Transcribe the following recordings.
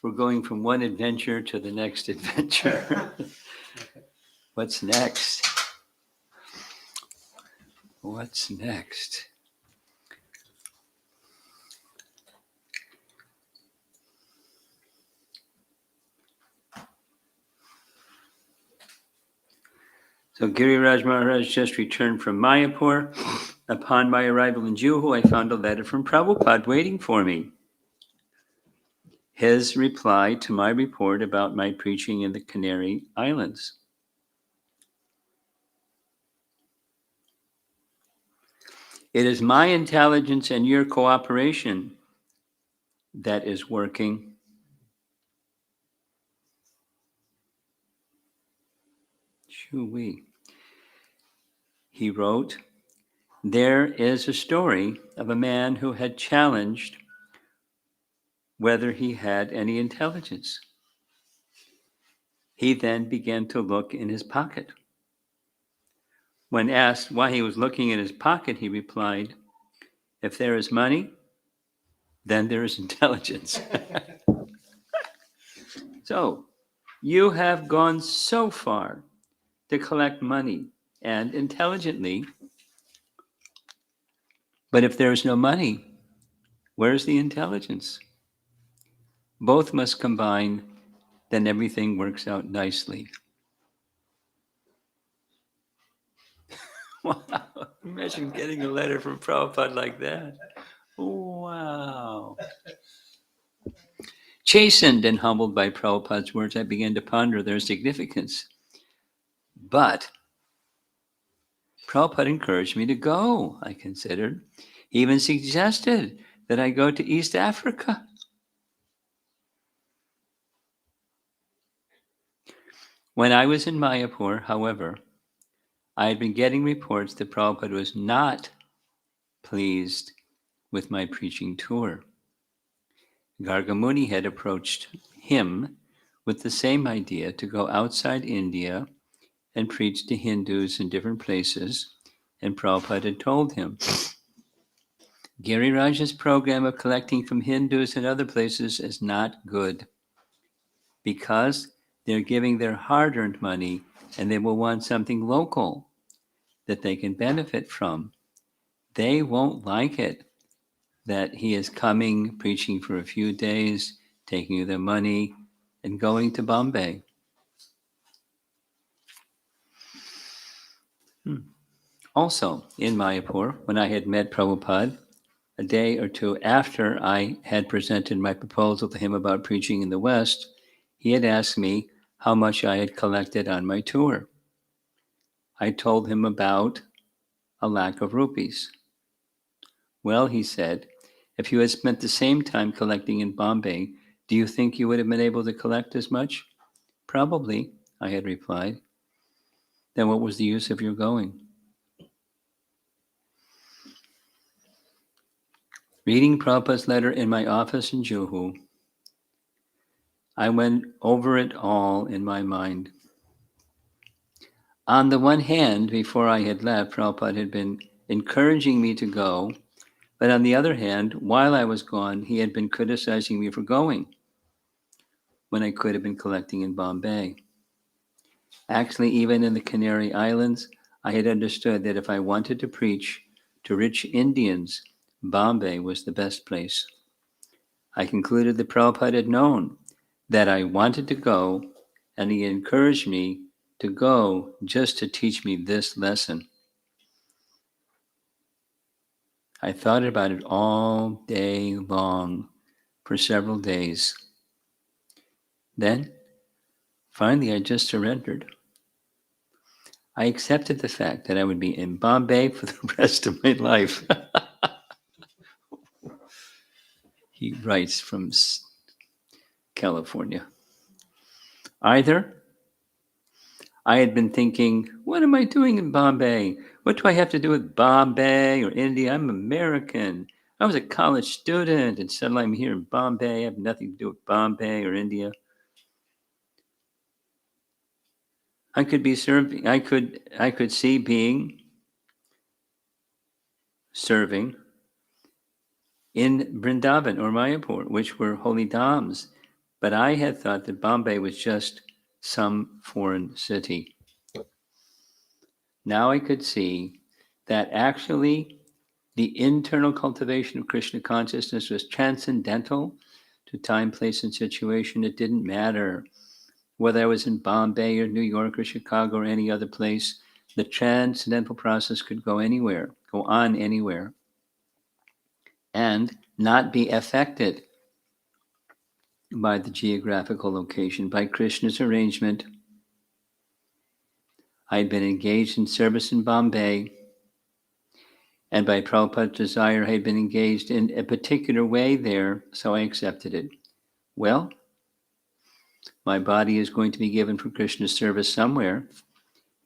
We're going from one adventure to the next adventure. What's next? What's next? So Giriraj Maharaj just returned from Mayapur. Upon my arrival in Juhu, I found a letter from Prabhupada waiting for me. His reply to my report about my preaching in the Canary Islands. It is my intelligence and your cooperation that is working. Shoo-wee. He wrote, there is a story of a man who had challenged whether he had any intelligence. He then began to look in his pocket. When asked why he was looking in his pocket, he replied, if there is money, then there is intelligence. So, you have gone so far to collect money and intelligently, but if there is no money, where's the intelligence? Both must combine, then everything works out nicely. Wow, imagine getting a letter from Prabhupada like that. Wow. Chastened and humbled by Prabhupada's words, I began to ponder their significance. But Prabhupada encouraged me to go, I considered. He even suggested that I go to East Africa. When I was in Mayapur, however, I had been getting reports that Prabhupada was not pleased with my preaching tour. Gargamuni had approached him with the same idea to go outside India and preach to Hindus in different places, and Prabhupada had told him, Giriraj's program of collecting from Hindus and other places is not good because they're giving their hard-earned money and they will want something local that they can benefit from. They won't like it that he is coming, preaching for a few days, taking their money, and going to Bombay. Also, in Mayapur, when I had met Prabhupada, a day or two after I had presented my proposal to him about preaching in the West, he had asked me how much I had collected on my tour. I told him about a lakh of rupees. Well, he said, if you had spent the same time collecting in Bombay, do you think you would have been able to collect as much? Probably, I had replied. Then what was the use of your going? Reading Prabhupada's letter in my office in Juhu, I went over it all in my mind. On the one hand, before I had left, Prabhupada had been encouraging me to go, but on the other hand, while I was gone, he had been criticizing me for going when I could have been collecting in Bombay. Actually, even in the Canary Islands, I had understood that if I wanted to preach to rich Indians, Bombay was the best place. I concluded that Prabhupada had known that I wanted to go, and he encouraged me to go just to teach me this lesson. I thought about it all day long for several days. Then, finally, I just surrendered. I accepted the fact that I would be in Bombay for the rest of my life. He writes from California. Either I had been thinking, what am I doing in Bombay? What do I have to do with Bombay or India? I'm American. I was a college student, and suddenly I'm here in Bombay. I have nothing to do with Bombay or India. I could be serving. I could see being serving in Vrindavan or Mayapur, which were holy dhams, But I had thought that Bombay was just some foreign city. Now I could see that actually the internal cultivation of Krishna consciousness was transcendental to time, place, and situation. It didn't matter whether I was in Bombay or New York or Chicago or any other place. The transcendental process could go anywhere, go on anywhere, and not be affected by the geographical location. By Krishna's arrangement, I had been engaged in service in Bombay, and by Prabhupada's desire, I had been engaged in a particular way there, so I accepted it. Well, my body is going to be given for Krishna's service somewhere,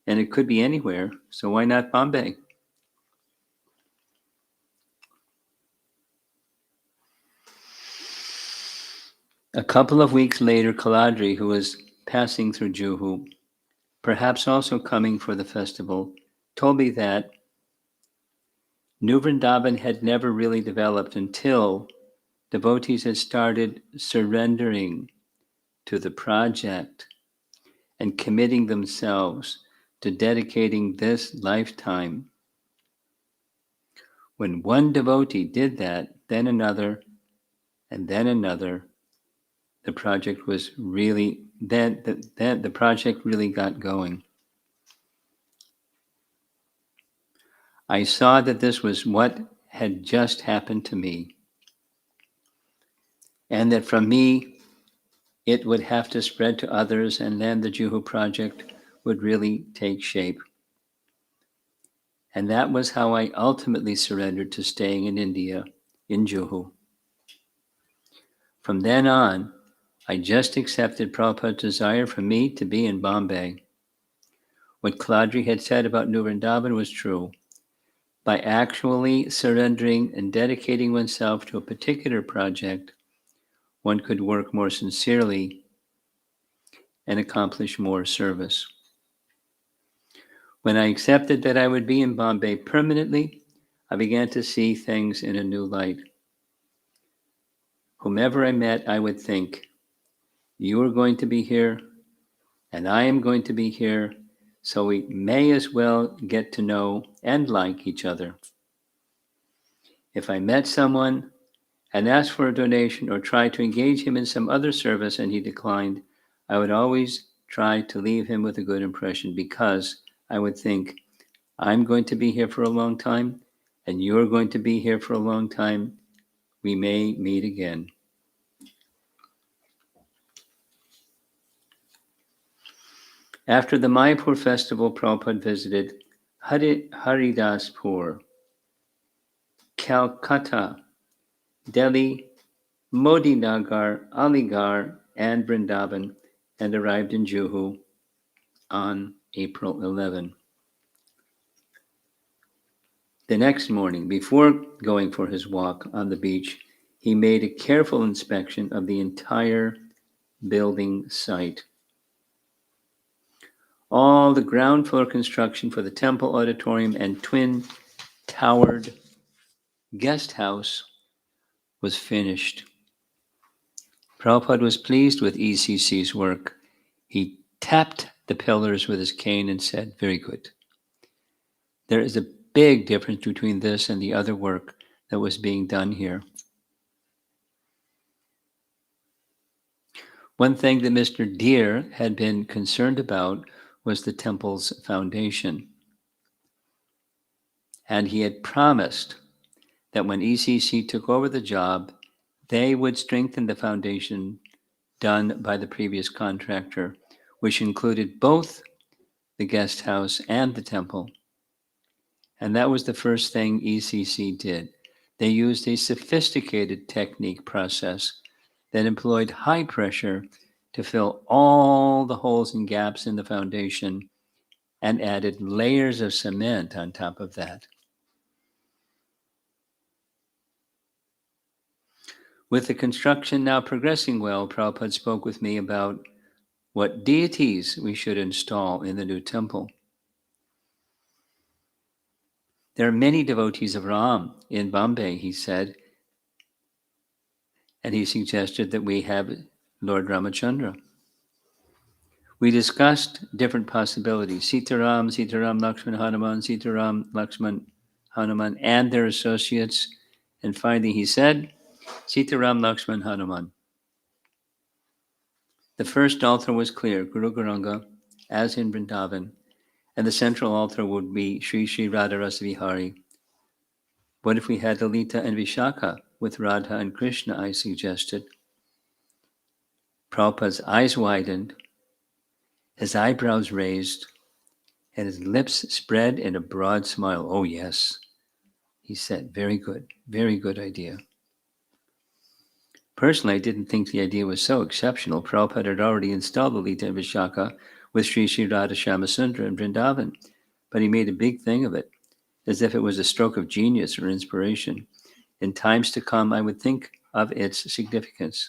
and it could be anywhere, so why not Bombay? A couple of weeks later, Kaladri, who was passing through Juhu, perhaps also coming for the festival, told me that New Vrindavan had never really developed until devotees had started surrendering to the project and committing themselves to dedicating this lifetime. When one devotee did that, then another, and then another, the project was really, then the project really got going. I saw that this was what had just happened to me, and that from me, it would have to spread to others, and then the Juhu project would really take shape. And that was how I ultimately surrendered to staying in India, in Juhu. From then on, I just accepted Prabhupada's desire for me to be in Bombay. What Kaladri had said about New Vrindavan was true. By actually surrendering and dedicating oneself to a particular project, one could work more sincerely and accomplish more service. When I accepted that I would be in Bombay permanently, I began to see things in a new light. Whomever I met, I would think, you are going to be here, and I am going to be here, so we may as well get to know and like each other. If I met someone and asked for a donation or tried to engage him in some other service and he declined, I would always try to leave him with a good impression, because I would think, I'm going to be here for a long time, and you're going to be here for a long time. We may meet again. After the Mayapur festival, Prabhupada visited Haridaspur, Calcutta, Delhi, Modinagar, Aligarh, and Vrindavan, and arrived in Juhu on April 11. The next morning, before going for his walk on the beach, he made a careful inspection of the entire building site. All the ground floor construction for the temple auditorium and twin-towered guest house was finished. Prabhupada was pleased with ECC's work. He tapped the pillars with his cane and said, "Very good. There is a big difference between this and the other work that was being done here." One thing that Mr. Deere had been concerned about was the temple's foundation. And he had promised that when ECC took over the job, they would strengthen the foundation done by the previous contractor, which included both the guest house and the temple. And that was the first thing ECC did. They used a sophisticated technique process that employed high pressure to fill all the holes and gaps in the foundation, and added layers of cement on top of that. With the construction now progressing well, Prabhupada spoke with me about what deities we should install in the new temple. There are many devotees of Ram in Bombay, he said, and he suggested that we have Lord Ramachandra. We discussed different possibilities. Sitaram, Sitaram Lakshman Hanuman, Sitaram Lakshman Hanuman, and their associates. And finally he said, Sitaram Lakshman Hanuman. The first altar was clear, Guru Garanga, as in Vrindavan, and the central altar would be Sri Sri Radha Rasa Vihari. What if we had Lalita and Vishaka with Radha and Krishna, I suggested. Prabhupada's eyes widened, his eyebrows raised, and his lips spread in a broad smile. Oh, yes, he said. Very good idea. Personally, I didn't think the idea was so exceptional. Prabhupada had already installed Lalita and Vishaka with Sri Sri Radha Shamasundara in Vrindavan, but he made a big thing of it, as if it was a stroke of genius or inspiration. In times to come, I would think of its significance.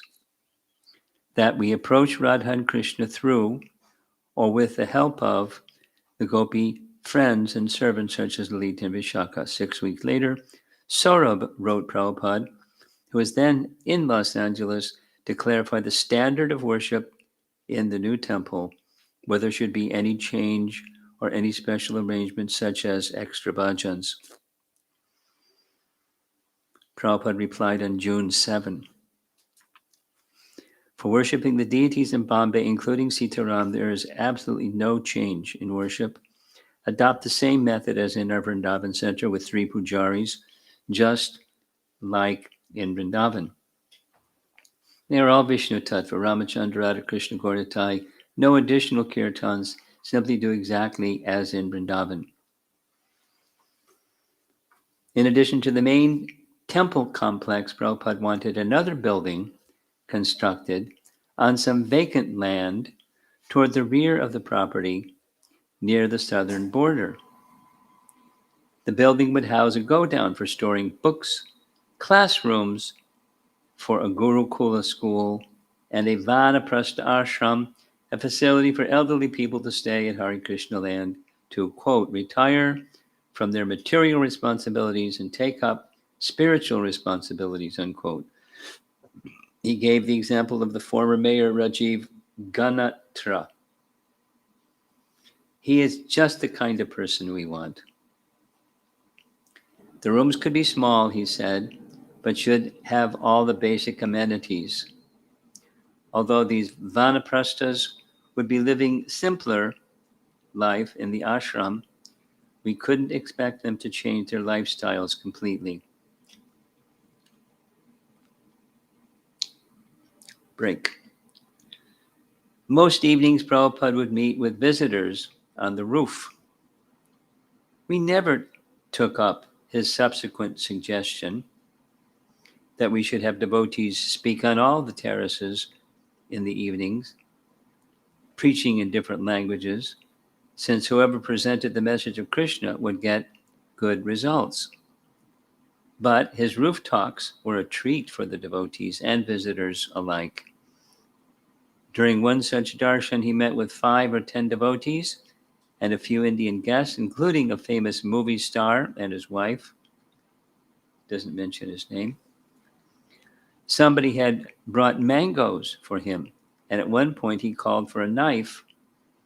That we approach Radha and Krishna through, or with the help of, the gopi friends and servants such as Lalita and Vishaka. 6 weeks later, Saurabh wrote Prabhupada, who was then in Los Angeles, to clarify the standard of worship in the new temple, whether there should be any change or any special arrangements such as extra bhajans. Prabhupada replied on June 7. For worshipping the deities in Bombay, including Sitaram, there is absolutely no change in worship. Adopt the same method as in our Vrindavan center with 3 pujaris, just like in Vrindavan. They are all Vishnu Tattva, Ramachandra, Radha Krishna, Gauratai. No additional kirtans, simply do exactly as in Vrindavan. In addition to the main temple complex, Prabhupada wanted another building constructed on some vacant land toward the rear of the property near the southern border. The building would house a go-down for storing books, classrooms for a Gurukula school, and a Vanaprastha ashram, a facility for elderly people to stay at Hare Krishna land to, quote, retire from their material responsibilities and take up spiritual responsibilities, unquote. He gave the example of the former mayor Rajiv Ganatra. He is just the kind of person we want. The rooms could be small, he said, but should have all the basic amenities. Although these vanaprasthas would be living simpler life in the ashram, we couldn't expect them to change their lifestyles completely. Break. Most evenings, Prabhupada would meet with visitors on the roof. We never took up his subsequent suggestion that we should have devotees speak on all the terraces in the evenings, preaching in different languages, since whoever presented the message of Krishna would get good results. But his roof talks were a treat for the devotees and visitors alike. During one such darshan, he met with 5 or 10 devotees and a few Indian guests, including a famous movie star and his wife. Doesn't mention his name. Somebody had brought mangoes for him, and at one point he called for a knife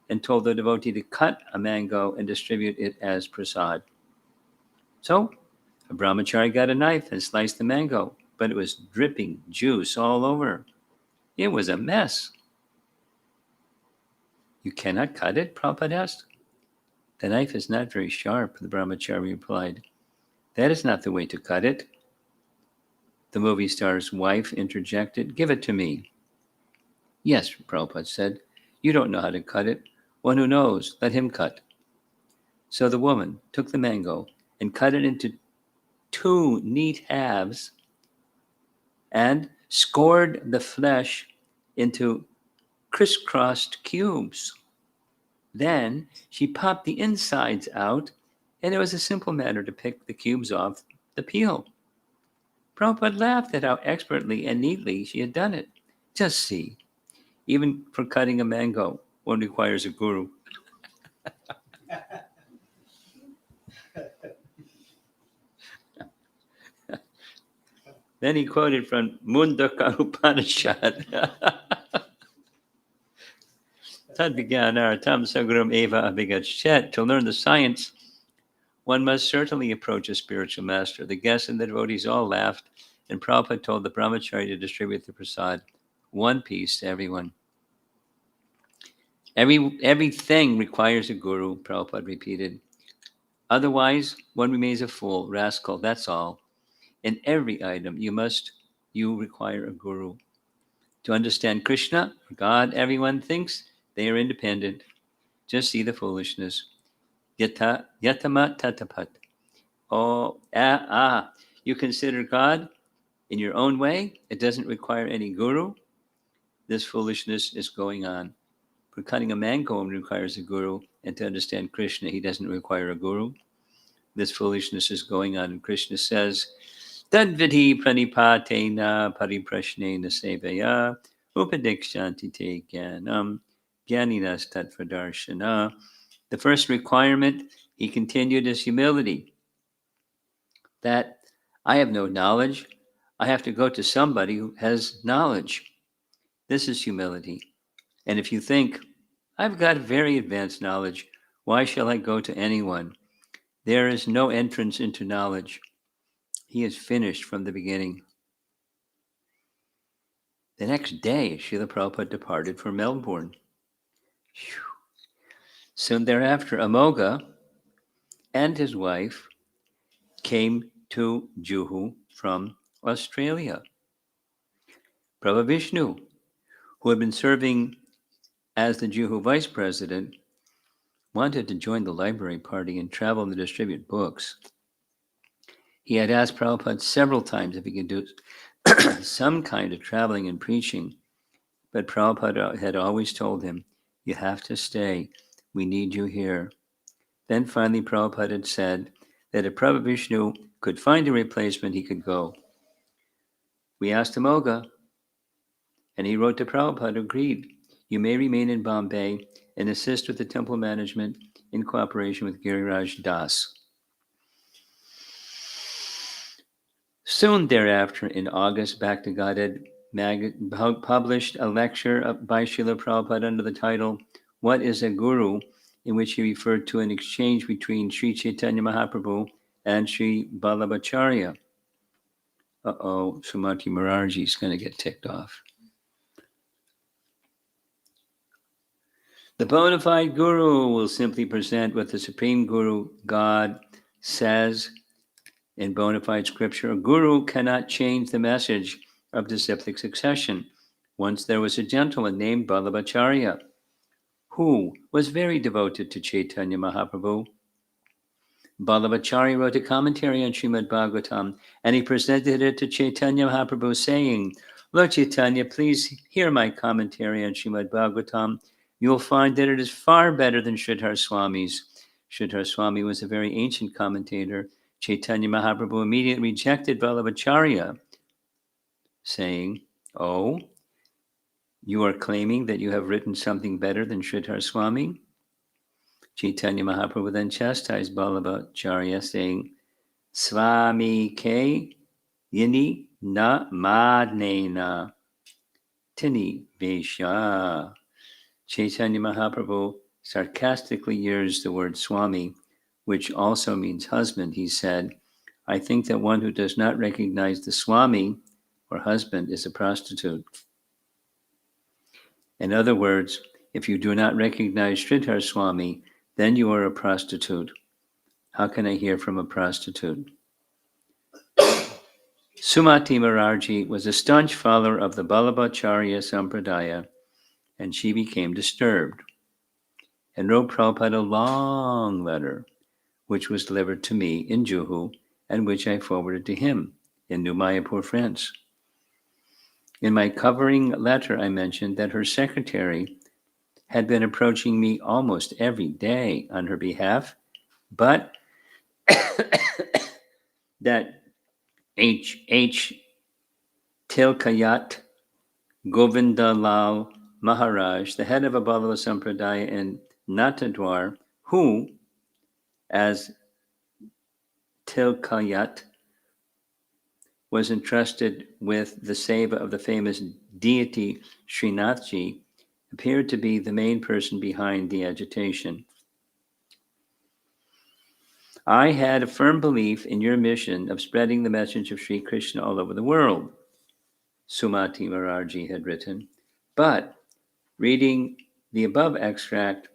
and told the devotee to cut a mango and distribute it as prasad. So a brahmachari got a knife and sliced the mango, but it was dripping juice all over. It was a mess. You cannot cut it? Prabhupada asked. The knife is not very sharp, the brahmachari replied. That is not the way to cut it. The movie star's wife interjected. Give it to me. Yes, Prabhupada said. You don't know how to cut it. One who knows, let him cut. So the woman took the mango and cut it into 2 neat halves and scored the flesh into crisscrossed cubes. Then she popped the insides out, and it was a simple matter to pick the cubes off the peel. Prabhupada laughed at how expertly and neatly she had done it. Just see, even for cutting a mango, one requires a guru. Then he quoted from Mundaka Upanishad. tad vijnanartam sagaram eva abhigachet. To learn the science, one must certainly approach a spiritual master. The guests and the devotees all laughed, and Prabhupada told the brahmachari to distribute the prasad, one piece to everyone. Everything requires a guru, Prabhupada repeated. Otherwise, one remains a fool, rascal, that's all. In every item, you require a guru. To understand Krishna, or God, everyone thinks they are independent. Just see the foolishness. Yatama tatapat. You consider God in your own way. It doesn't require any guru. This foolishness is going on. For cutting a mango requires a guru, and to understand Krishna, he doesn't require a guru. This foolishness is going on, and Krishna says, Tadvidhi pranipatena pariprashnena sevaya upadikshanti te jnanam jnaninas tattvadarshana. The first requirement, he continued, is humility. That I have no knowledge. I have to go to somebody who has knowledge. This is humility. And if you think, I've got very advanced knowledge, why shall I go to anyone? There is no entrance into knowledge. He is finished from the beginning. The next day, Srila Prabhupada departed for Melbourne. Whew. Soon thereafter, Amoga and his wife came to Juhu from Australia. Prabhu Vishnu, who had been serving as the Juhu vice president, wanted to join the library party and travel and distribute books. He had asked Prabhupada several times if he could do some kind of traveling and preaching, but Prabhupada had always told him, you have to stay. We need you here. Then finally Prabhupada had said that if Prabhu Vishnu could find a replacement, he could go. We asked Amoga, and he wrote to Prabhupada, agreed. You may remain in Bombay and assist with the temple management in cooperation with Giriraj Das. Soon thereafter, in August, Bhakti Godhead published a lecture by Srila Prabhupada under the title, What is a Guru?, in which he referred to an exchange between Sri Chaitanya Mahaprabhu and Sri Vallabhacharya. Srimati Morarji is going to get ticked off. The bona fide Guru will simply present what the Supreme Guru, God, says in bona fide scripture. A Guru cannot change the message of disciplic succession. Once there was a gentleman named Vallabhacharya who was very devoted to Chaitanya Mahaprabhu. Vallabhacharya wrote a commentary on Srimad Bhagavatam, and he presented it to Chaitanya Mahaprabhu, saying, Lord Chaitanya, please hear my commentary on Srimad Bhagavatam. You will find that it is far better than Sridhar Swami's. Sridhar Swami was a very ancient commentator. Chaitanya Mahaprabhu immediately rejected Vallabhacharya, saying, Oh, you are claiming that you have written something better than Sridhar Swami? Chaitanya Mahaprabhu then chastised Vallabhacharya, saying, Swami ke yini na madnena tini vesha. Chaitanya Mahaprabhu sarcastically used the word Swami, which also means husband. He said, I think that one who does not recognize the Swami or husband is a prostitute. In other words, if you do not recognize Sridhar Swami, then you are a prostitute. How can I hear from a prostitute? Sumati Morarji was a staunch follower of the Vallabhacharya Sampradaya, and she became disturbed and wrote Prabhupada a long letter, which was delivered to me in Juhu and which I forwarded to him in New Mayapur, France. In my covering letter, I mentioned that her secretary had been approaching me almost every day on her behalf, but that H. Tilkayat Govindalal Maharaj, the head of a Ballava Sampradaya in Natadwar, who, as Tilkayat, was entrusted with the seva of the famous deity Srinathji, appeared to be the main person behind the agitation. I had a firm belief in your mission of spreading the message of Sri Krishna all over the world, Sumati Mararji had written. But reading the above extract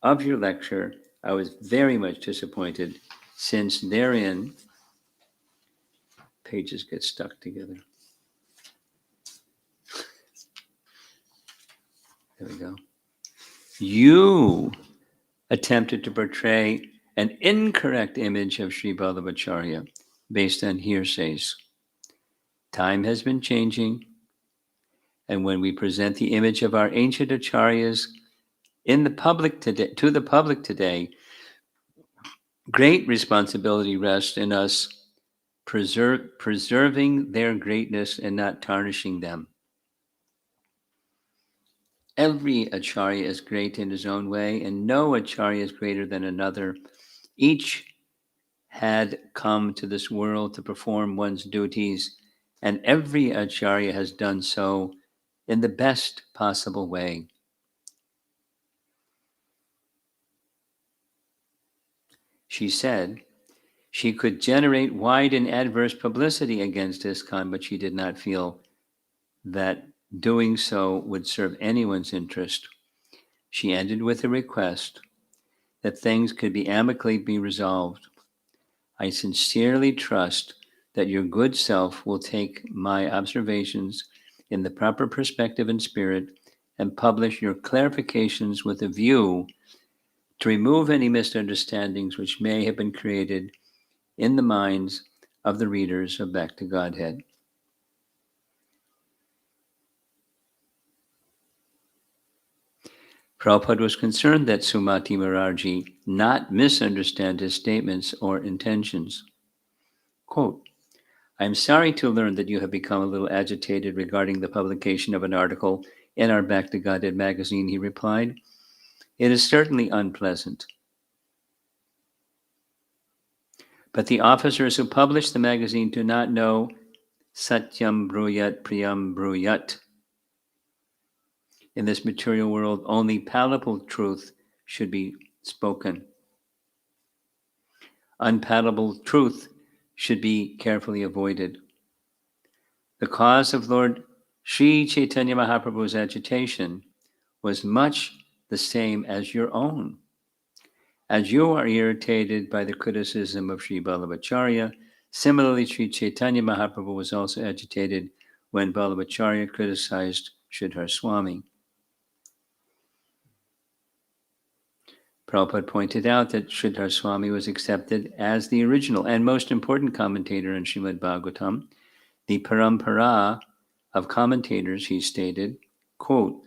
of your lecture, I was very much disappointed, since therein pages get stuck together. There we go. You attempted to portray an incorrect image of Sri Vallabhacharya based on hearsays. Time has been changing, and when we present the image of our ancient acharyas in the public today, to the public today, great responsibility rests in us preserving their greatness and not tarnishing them. Every acharya is great in his own way, and no acharya is greater than another. Each had come to this world to perform one's duties, and every acharya has done so in the best possible way. She said she could generate wide and adverse publicity against ISKCON, but she did not feel that doing so would serve anyone's interest. She ended with a request that things could be amicably be resolved. I sincerely trust that your good self will take my observations in the proper perspective and spirit and publish your clarifications with a view to remove any misunderstandings which may have been created in the minds of the readers of Back to Godhead. Prabhupada was concerned that Sumati Mararji not misunderstand his statements or intentions. Quote, I am sorry to learn that you have become a little agitated regarding the publication of an article in our Back to Godhead magazine, he replied. It is certainly unpleasant. But the officers who publish the magazine do not know Satyam Bruyat Priyam Bruyat. In this material world, only palatable truth should be spoken. Unpalatable truth should be carefully avoided. The cause of Lord Sri Chaitanya Mahaprabhu's agitation was much the same as your own. As you are irritated by the criticism of Sri Vallabhacharya, similarly Sri Chaitanya Mahaprabhu was also agitated when Vallabhacharya criticized Sridhar Swami. Prabhupada pointed out that Sridhar Swami was accepted as the original and most important commentator in Srimad Bhagavatam. The parampara of commentators, he stated, quote,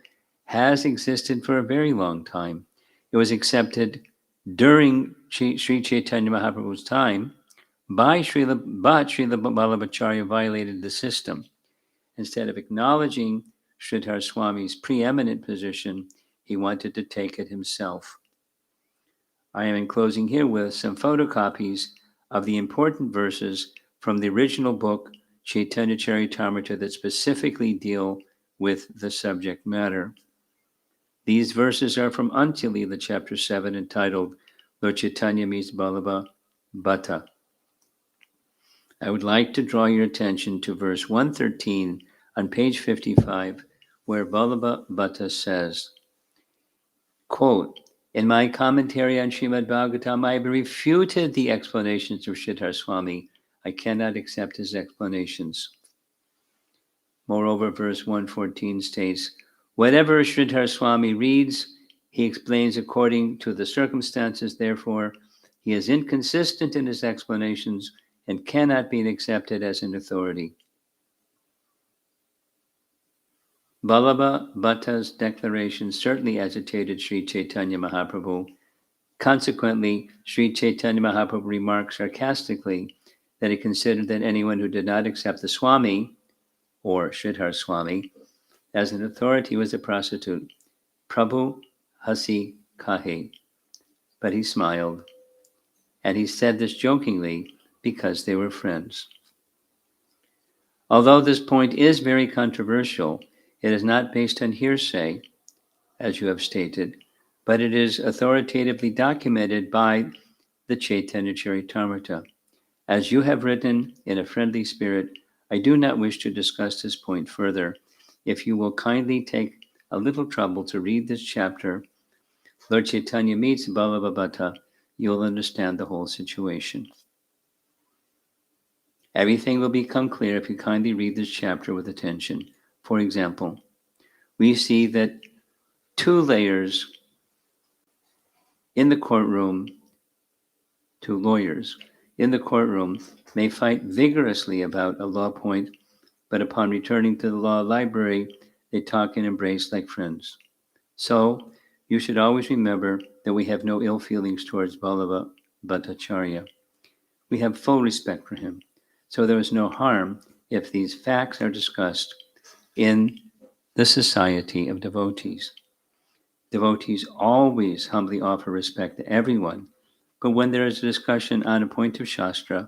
has existed for a very long time. It was accepted during Sri Chaitanya Mahaprabhu's time, but Srila Vallabhacharya violated the system. Instead of acknowledging Sridhar Swami's preeminent position, he wanted to take it himself. I am enclosing herewith some photocopies of the important verses from the original book, Chaitanya Charitamrita, that specifically deal with the subject matter. These verses are from Antya-lila, chapter 7, entitled Lord Chaitanya meets Vallabha Bhatta. I would like to draw your attention to verse 113 on page 55, where Vallabha Bhatta says, quote, in my commentary on Srimad Bhagavatam, I have refuted the explanations of Sridhar Swami. I cannot accept his explanations. Moreover, verse 114 states, whatever Sridhar Swami reads, he explains according to the circumstances. Therefore, he is inconsistent in his explanations and cannot be accepted as an authority. Vallabha Bhatta's declaration certainly agitated Sri Chaitanya Mahaprabhu. Consequently, Sri Chaitanya Mahaprabhu remarked sarcastically that he considered that anyone who did not accept the Swami, or Sridhar Swami, as an authority was a prostitute. Prabhu hasi kahe. But he smiled, and he said this jokingly because they were friends. Although this point is very controversial, It is not based on hearsay, as you have stated, but it is authoritatively documented by the Chaitanya Charitamrita. As you have written in a friendly spirit, I do not wish to discuss this point further. If you will kindly take a little trouble to read this chapter, Lord Chaitanya meets Ballabhabhata, you will understand the whole situation. Everything will become clear if you kindly read this chapter with attention. For example, we see that two layers in the courtroom, two lawyers in the courtroom, may fight vigorously about a law point, but upon returning to the law library, they talk and embrace like friends. So, you should always remember that we have no ill feelings towards Vallabha Bhattacharya. We have full respect for him. So there is no harm if these facts are discussed in the society of devotees. Devotees always humbly offer respect to everyone, but when there is a discussion on a point of Shastra,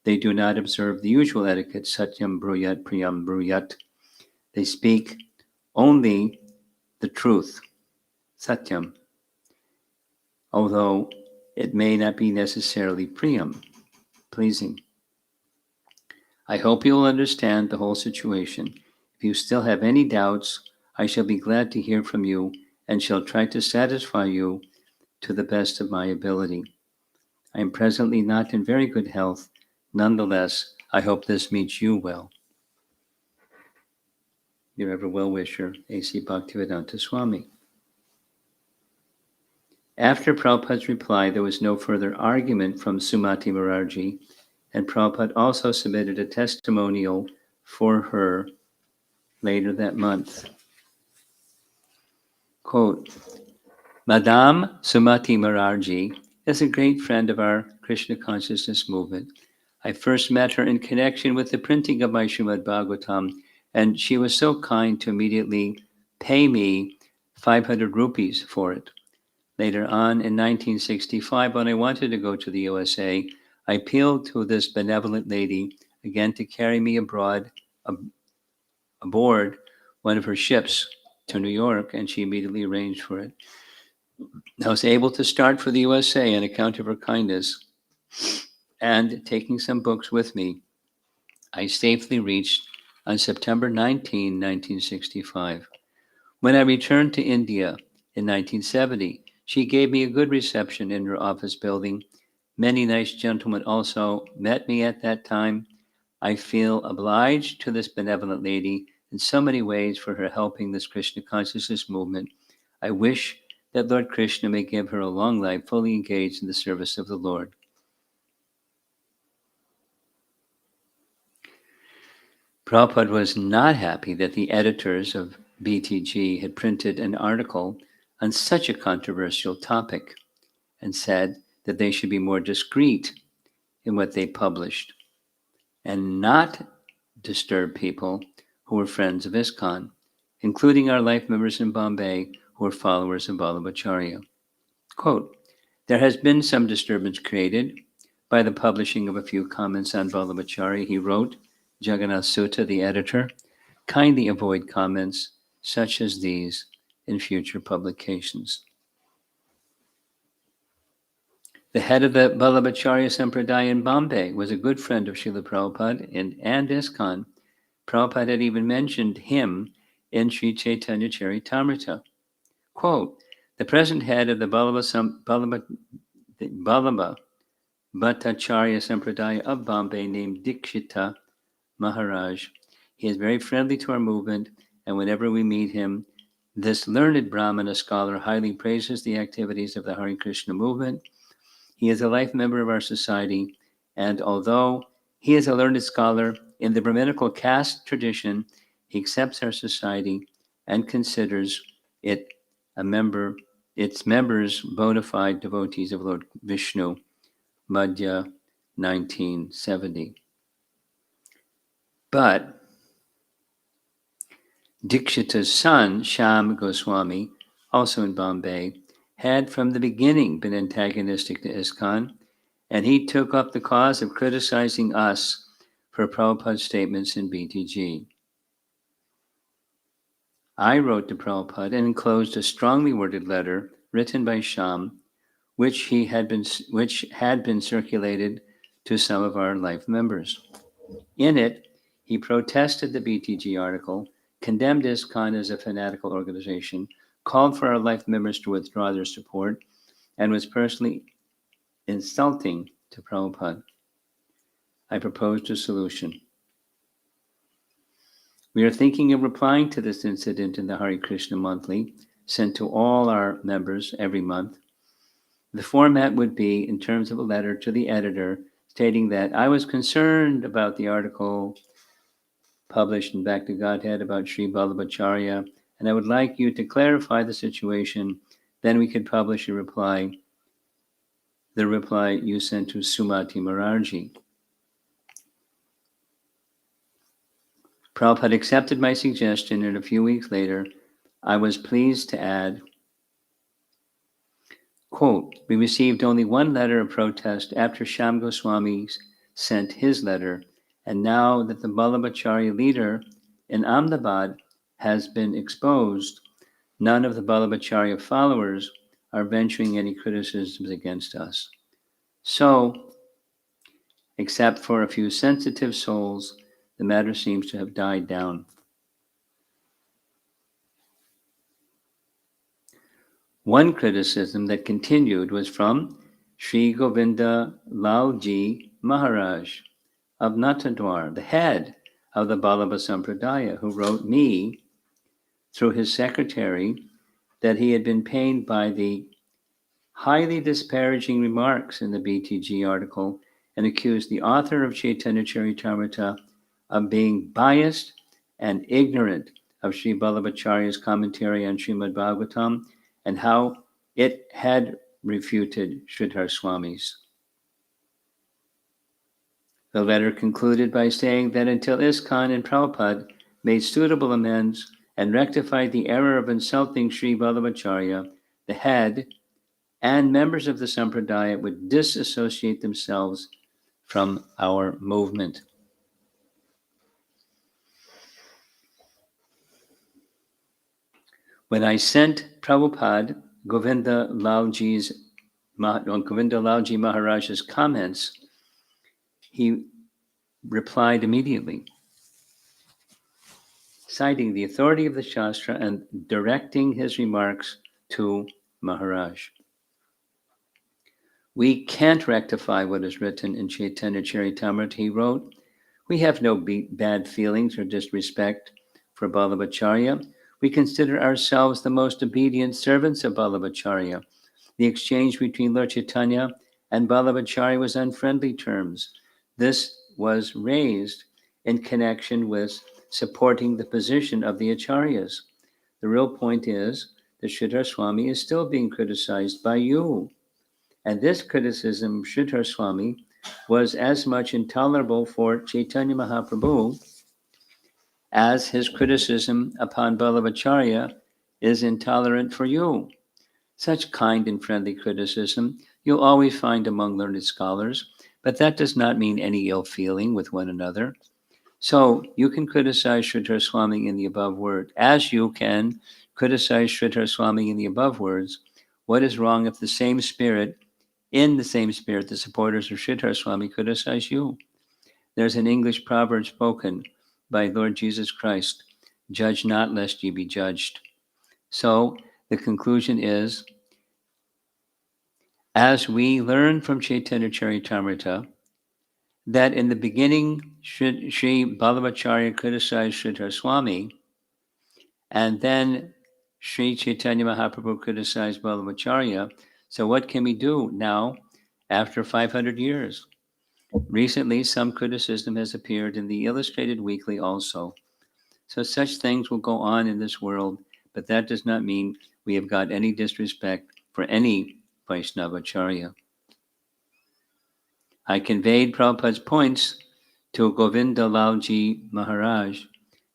they do not observe the usual etiquette, Satyam Bruyat Priyam Bruyat. They speak only the truth, Satyam, although it may not be necessarily Priyam, pleasing. I hope you will understand the whole situation. If you still have any doubts, I shall be glad to hear from you and shall try to satisfy you to the best of my ability. I am presently not in very good health. Nonetheless, I hope this meets you well. Your ever well-wisher, A.C. Bhaktivedanta Swami. After Prabhupada's reply, there was no further argument from Sumati Morarji, and Prabhupada also submitted a testimonial for her later that month. Quote, Madame Sumati Morarji is a great friend of our Krishna consciousness movement. I first met her in connection with the printing of my Srimad Bhagavatam, and she was so kind to immediately pay me 500 rupees for it. Later on, in 1965, when I wanted to go to the USA, I appealed to this benevolent lady again to carry me aboard one of her ships to New York, and she immediately arranged for it. I was able to start for the USA on account of her kindness, and taking some books with me, I safely reached on September 19, 1965. When I returned to India in 1970, she gave me a good reception in her office building. Many nice gentlemen also met me at that time. I feel obliged to this benevolent lady in so many ways for her helping this Krishna consciousness movement. I wish that Lord Krishna may give her a long life fully engaged in the service of the Lord. Prabhupada was not happy that the editors of BTG had printed an article on such a controversial topic and said that they should be more discreet in what they published and not disturb people who were friends of ISKCON, including our life members in Bombay who were followers of Vallabhacharya. Quote, there has been some disturbance created by the publishing of a few comments on Vallabhacharya. He wrote, Jagannath Sutta, the editor, kindly avoid comments such as these in future publications. The head of the Vallabhacharya Sampradaya in Bombay was a good friend of Srila Prabhupada and ISKCON. Prabhupada had even mentioned him in Sri Chaitanya Charitamrita. Quote, the present head of the Vallabha Bhattacharya Sampradaya of Bombay named Dikshita Maharaj. He is very friendly to our movement, and whenever we meet him, this learned Brahmana scholar highly praises the activities of the Hare Krishna movement. He is a life member of our society, and although he is a learned scholar in the Brahminical caste tradition, he accepts our society and considers it its members bona fide devotees of Lord Vishnu. Madhya 1970. But Dikshita's son, Shyam Goswami, also in Bombay, had from the beginning been antagonistic to ISKCON, and he took up the cause of criticizing us for Prabhupada's statements in BTG. I wrote to Prabhupada and enclosed a strongly worded letter written by Sham, which had been circulated to some of our life members. In it, he protested the BTG article, condemned ISKCON as a fanatical organization, called for our life members to withdraw their support, and was personally insulting to Prabhupada. I proposed a solution. We are thinking of replying to this incident in the Hare Krishna Monthly, sent to all our members every month. The format would be in terms of a letter to the editor stating that I was concerned about the article published in Back to Godhead about Sri Vallabhacharya, and I would like you to clarify the situation. Then we could publish a reply, the reply you sent to Sumati Mararji. Prabhupada accepted my suggestion, and a few weeks later, I was pleased to add, quote, we received only one letter of protest after Shyam Goswami sent his letter, and now that the Vallabhacharya leader in Ahmedabad has been exposed, none of the Vallabhacharya followers are venturing any criticisms against us. So, except for a few sensitive souls, the matter seems to have died down. One criticism that continued was from Sri Govinda Lalji Maharaj of Natadwar, the head of the Vallabha Sampradaya, who wrote me through his secretary that he had been pained by the highly disparaging remarks in the BTG article and accused the author of Chaitanya Charitamrita of being biased and ignorant of Sri Vallabhacharya's commentary on Srimad Bhagavatam and how it had refuted Sridhar Swami's. The letter concluded by saying that until ISKCON and Prabhupada made suitable amends and rectified the error of insulting Sri Vallabhacharya, the head and members of the Sampradaya would disassociate themselves from our movement. When I sent Prabhupada Govinda Lalji Maharaj's comments, he replied immediately, citing the authority of the Shastra and directing his remarks to Maharaj. We can't rectify what is written in Chaitanya Charitamrita, he wrote. We have no bad feelings or disrespect for Vallabhacharya. We consider ourselves the most obedient servants of Vallabhacharya. The exchange between Lord Chaitanya and Vallabhacharya was on friendly terms. This was raised in connection with supporting the position of the Acharyas. The real point is that Sridhar Swami is still being criticized by you. And this criticism of Sridhar Swami was as much intolerable for Chaitanya Mahaprabhu as his criticism upon Vallabhacharya is intolerant for you. Such kind and friendly criticism you'll always find among learned scholars, but that does not mean any ill feeling with one another. So you can criticize Sridhar Swami in the above word, as you can criticize Sridhar Swami in the above words. What is wrong if in the same spirit, the supporters of Sridhar Swami criticize you? There's an English proverb spoken by Lord Jesus Christ, judge not lest ye be judged. So the conclusion is, as we learn from Chaitanya Charitamrita, that in the beginning Sri Vallabhacharya criticized Sridhar Swami, and then Sri Chaitanya Mahaprabhu criticized Vallabhacharya. So what can we do now after 500 years? Recently, some criticism has appeared in the Illustrated Weekly also. So such things will go on in this world, but that does not mean we have got any disrespect for any Vaishnavacharya. I conveyed Prabhupada's points to Govinda Lalji Maharaj,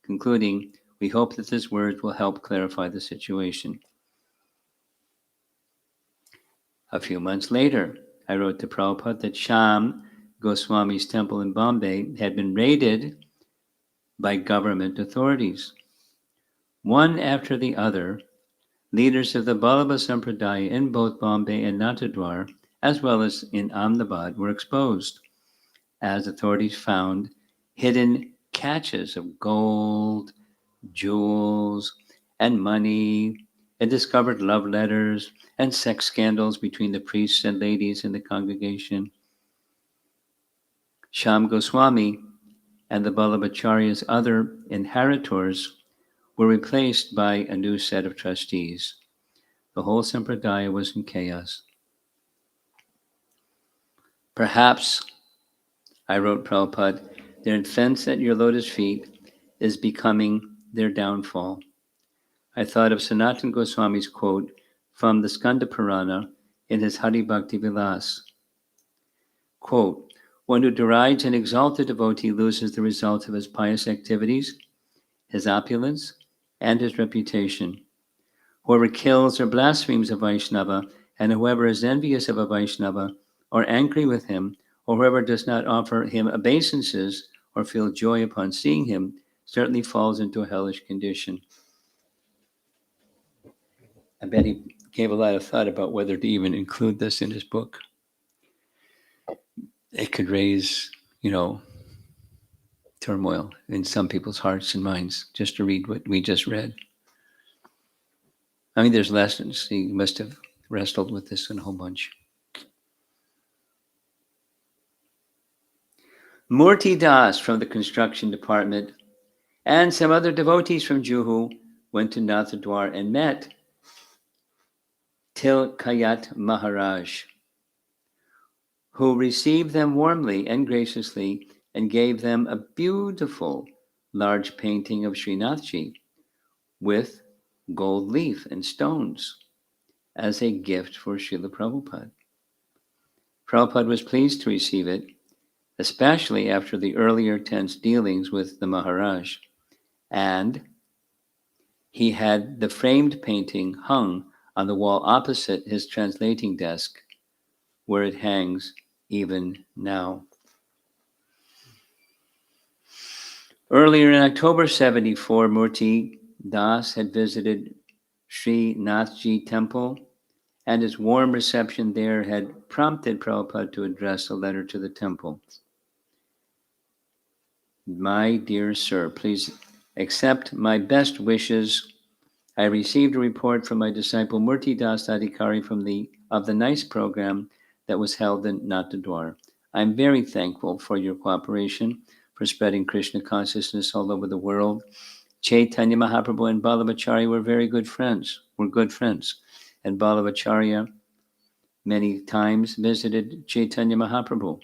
concluding, we hope that this word will help clarify the situation. A few months later, I wrote to Prabhupada that Shyam Goswami's temple in Bombay had been raided by government authorities. One after the other, leaders of the Vallabha Sampradaya in both Bombay and Natadwar, as well as in Ahmedabad, were exposed, as authorities found hidden caches of gold, jewels, and money, and discovered love letters and sex scandals between the priests and ladies in the congregation. Sham Goswami and the Vallabhacharya's other inheritors were replaced by a new set of trustees. The whole Sampradaya was in chaos. Perhaps, I wrote Prabhupada, their offense at your lotus feet is becoming their downfall. I thought of Sanatana Goswami's quote from the Skanda Purana in his Hari Bhakti Vilas. Quote, one who derides and exalts a devotee loses the result of his pious activities, his opulence, and his reputation. Whoever kills or blasphemes a Vaishnava, and whoever is envious of a Vaishnava, or angry with him, or whoever does not offer him obeisances or feel joy upon seeing him, certainly falls into a hellish condition. I bet he gave a lot of thought about whether to even include this in his book. It could raise, turmoil in some people's hearts and minds just to read what we just read. I mean, there's lessons. He must have wrestled with this in a whole bunch. Murti Das from the construction department and some other devotees from Juhu went to Nathadwar and met Tilkayat Maharaj, who received them warmly and graciously and gave them a beautiful large painting of Srinathji with gold leaf and stones as a gift for Srila Prabhupada. Prabhupada was pleased to receive it, especially after the earlier tense dealings with the Maharaj, and he had the framed painting hung on the wall opposite his translating desk, where it hangs even now. Earlier in October 74, Murti Das had visited Sri Nathji Temple, and his warm reception there had prompted Prabhupada to address a letter to the temple. My dear sir, please accept my best wishes. I received a report from my disciple Murti Das Adhikari of the NICE program that was held in Natadwar. I'm very thankful for your cooperation for spreading Krishna consciousness all over the world. Chaitanya Mahaprabhu and Vallabhacharya were good friends, and Vallabhacharya many times visited Chaitanya Mahaprabhu.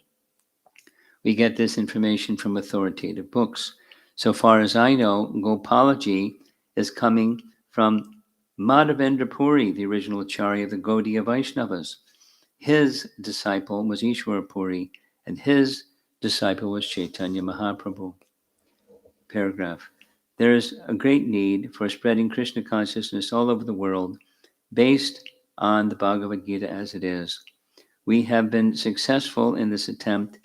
We get this information from authoritative books. So far as I know, Gopalaji is coming from Madhavendra Puri, the original Acharya of the Gaudiya Vaishnavas. His disciple was Ishwara Puri, and his disciple was Chaitanya Mahaprabhu. Paragraph. There is a great need for spreading Krishna consciousness all over the world based on the Bhagavad Gita as it is. We have been successful in this attempt.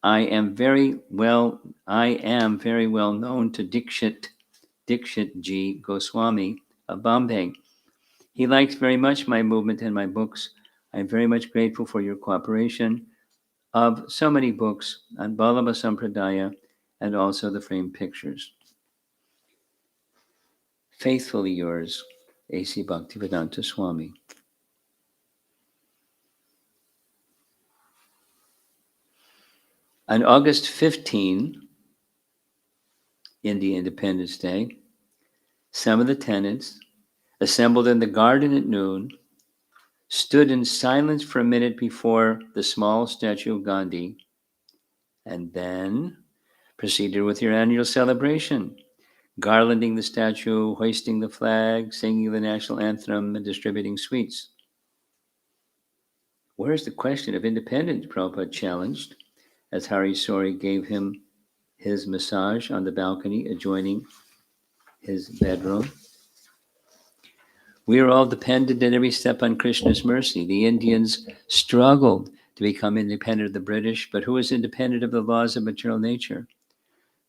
I am very well known to Dikshit Ji Goswami of Bombay. He likes very much my movement and my books. I'm very much grateful for your cooperation of so many books on Vallabha Sampradaya and also the framed pictures. Faithfully yours, A.C. Bhaktivedanta Swami. On August 15, India Independence Day, some of the tenants, assembled in the garden at noon, stood in silence for a minute before the small statue of Gandhi, and then proceeded with your annual celebration, garlanding the statue, hoisting the flag, singing the national anthem, and distributing sweets. Where's the question of independence? Prabhupada challenged, as Hari Sori gave him his massage on the balcony adjoining his bedroom. We are all dependent at every step on Krishna's mercy. The Indians struggled to become independent of the British, but who is independent of the laws of material nature?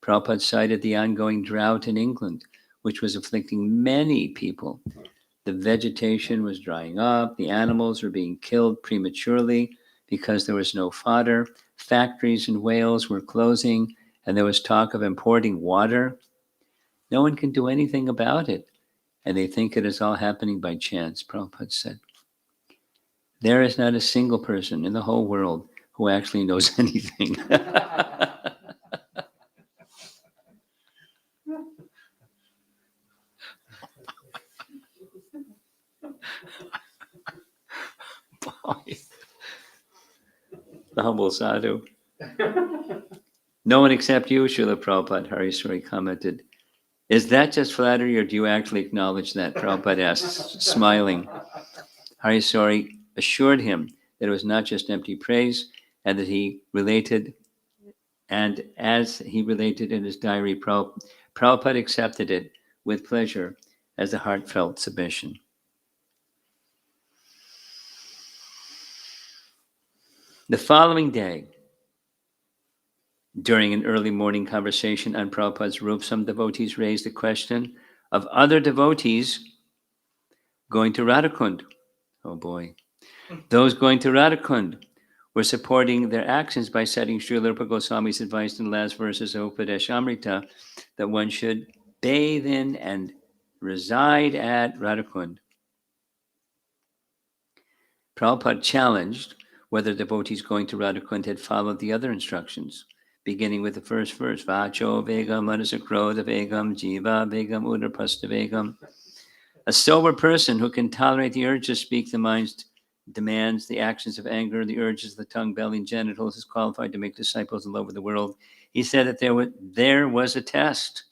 Prabhupada cited the ongoing drought in England, which was afflicting many people. The vegetation was drying up, the animals were being killed prematurely because there was no fodder, factories in Wales were closing, and there was talk of importing water. No one can do anything about it, and they think it is all happening by chance, Prabhupada said. There is not a single person in the whole world who actually knows anything. The humble sadhu. No one except you, Srila Prabhupada, Hariswari commented. Is that just flattery, or do you actually acknowledge that? Prabhupada asked, smiling. Hariswari assured him that it was not just empty praise, and that he related, and as he related in his diary, Prabhupada accepted it with pleasure as a heartfelt submission. The following day, during an early morning conversation on Prabhupada's roof, some devotees raised the question of other devotees going to Radhakund. Oh boy. Those going to Radhakund were supporting their actions by citing Srila Rupa Goswami's advice in the last verses of Upadesh Amrita that one should bathe in and reside at Radhakund. Prabhupada challenged whether devotees going to Radhakund had followed the other instructions, beginning with the first verse, Vacho Vegam Manasakroda Vegam Jiva Vegam Udarpasta Vegam. A sober person who can tolerate the urge to speak the mind's demands, the actions of anger, the urges of the tongue, belly, and genitals is qualified to make disciples all over the world. He said that there was a test,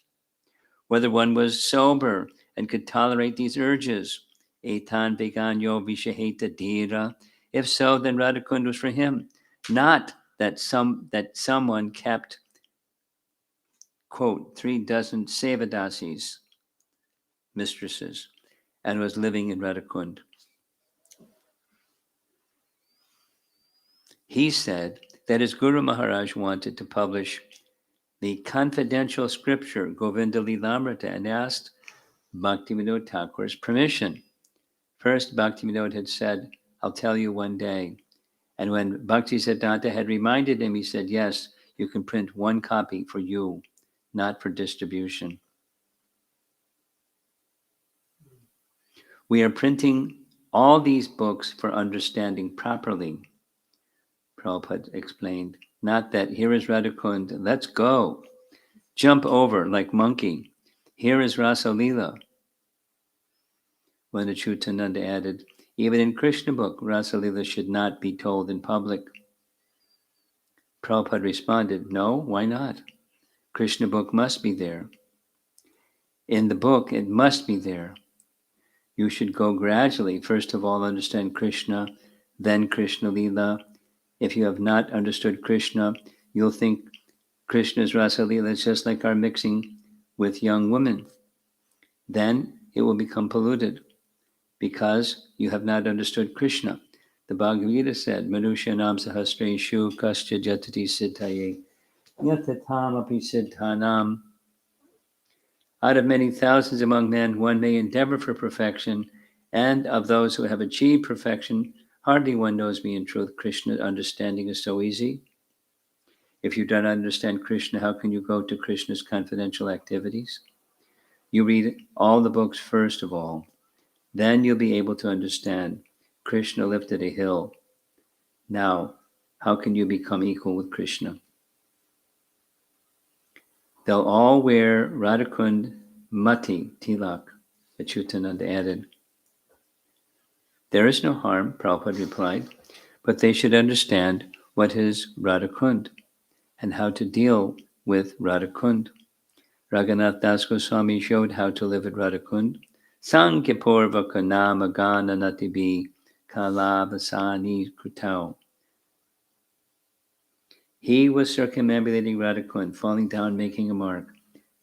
whether one was sober and could tolerate these urges. Etan veganyo vishaheta dira. If so, then Radhakund was for him. Not that someone kept, quote, 36 sevadasis, mistresses, and was living in Radhakund. He said that his Guru Maharaj wanted to publish the confidential scripture Govinda Lilamrita and asked Bhaktivinoda Thakur's permission. First, Bhaktivinoda had said, I'll tell you one day. And when Bhakti Siddhanta had reminded him, he said, yes, you can print one copy for you, not for distribution. We are printing all these books for understanding properly, Prabhupada explained. Not that here is Radhakund, let's go. Jump over like monkey. Here is Rasa Lila. When Achyutananda added, even in Krishna book, Rasa Lila should not be told in public. Prabhupada responded, no, why not? Krishna book must be there. In the book, it must be there. You should go gradually. First of all, understand Krishna, then Krishna Lila. If you have not understood Krishna, you'll think Krishna's Rasa Lila is just like our mixing with young women. Then it will become polluted because you have not understood Krishna. The Bhagavad Gita said, Manusyanam sahasreshu kasya jatati siddhaye yatatam api siddhanam. Out of many thousands among men, one may endeavor for perfection, and of those who have achieved perfection, hardly one knows me in truth. Krishna understanding is so easy. If you don't understand Krishna, how can you go to Krishna's confidential activities? You read all the books first of all. Then you'll be able to understand. Krishna lifted a hill. Now, how can you become equal with Krishna? They'll all wear Radhakund Mati Tilak, Achyutananda added. There is no harm, Prabhupada replied, but they should understand what is Radhakund and how to deal with Radhakund. Raghunath Das Goswami showed how to live at Radhakund. Sankhyaporvaka nama gana natibi kalavasani krutau. He was circumambulating Radhakund, falling down, making a mark.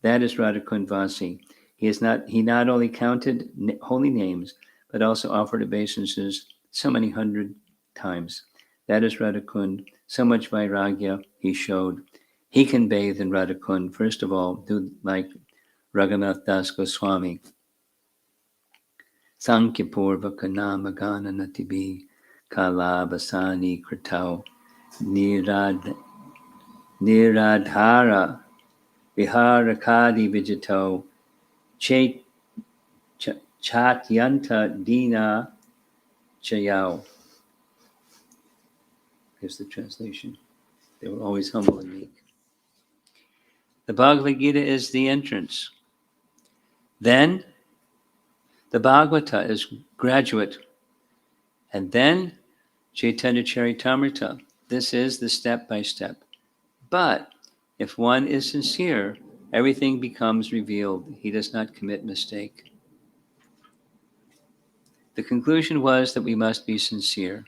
That is Radhakund Vasi. He not only counted holy names, but also offered obeisances so many hundred times. That is Radhakund. So much Vairagya he showed. He can bathe in Radhakund. First of all, do like Raghunath Das Goswami. Sankhya-purva kanama gana natibi kalabasani kritau niradhara viharakadi vijito chatyanta dina chayao. Here's the translation. They were always humble and meek. The Bhagavad Gita is the entrance. Then the Bhagavata is graduate. And then Chaitanya Charitamrita. This is the step by step. But if one is sincere, everything becomes revealed. He does not commit mistake. The conclusion was that we must be sincere.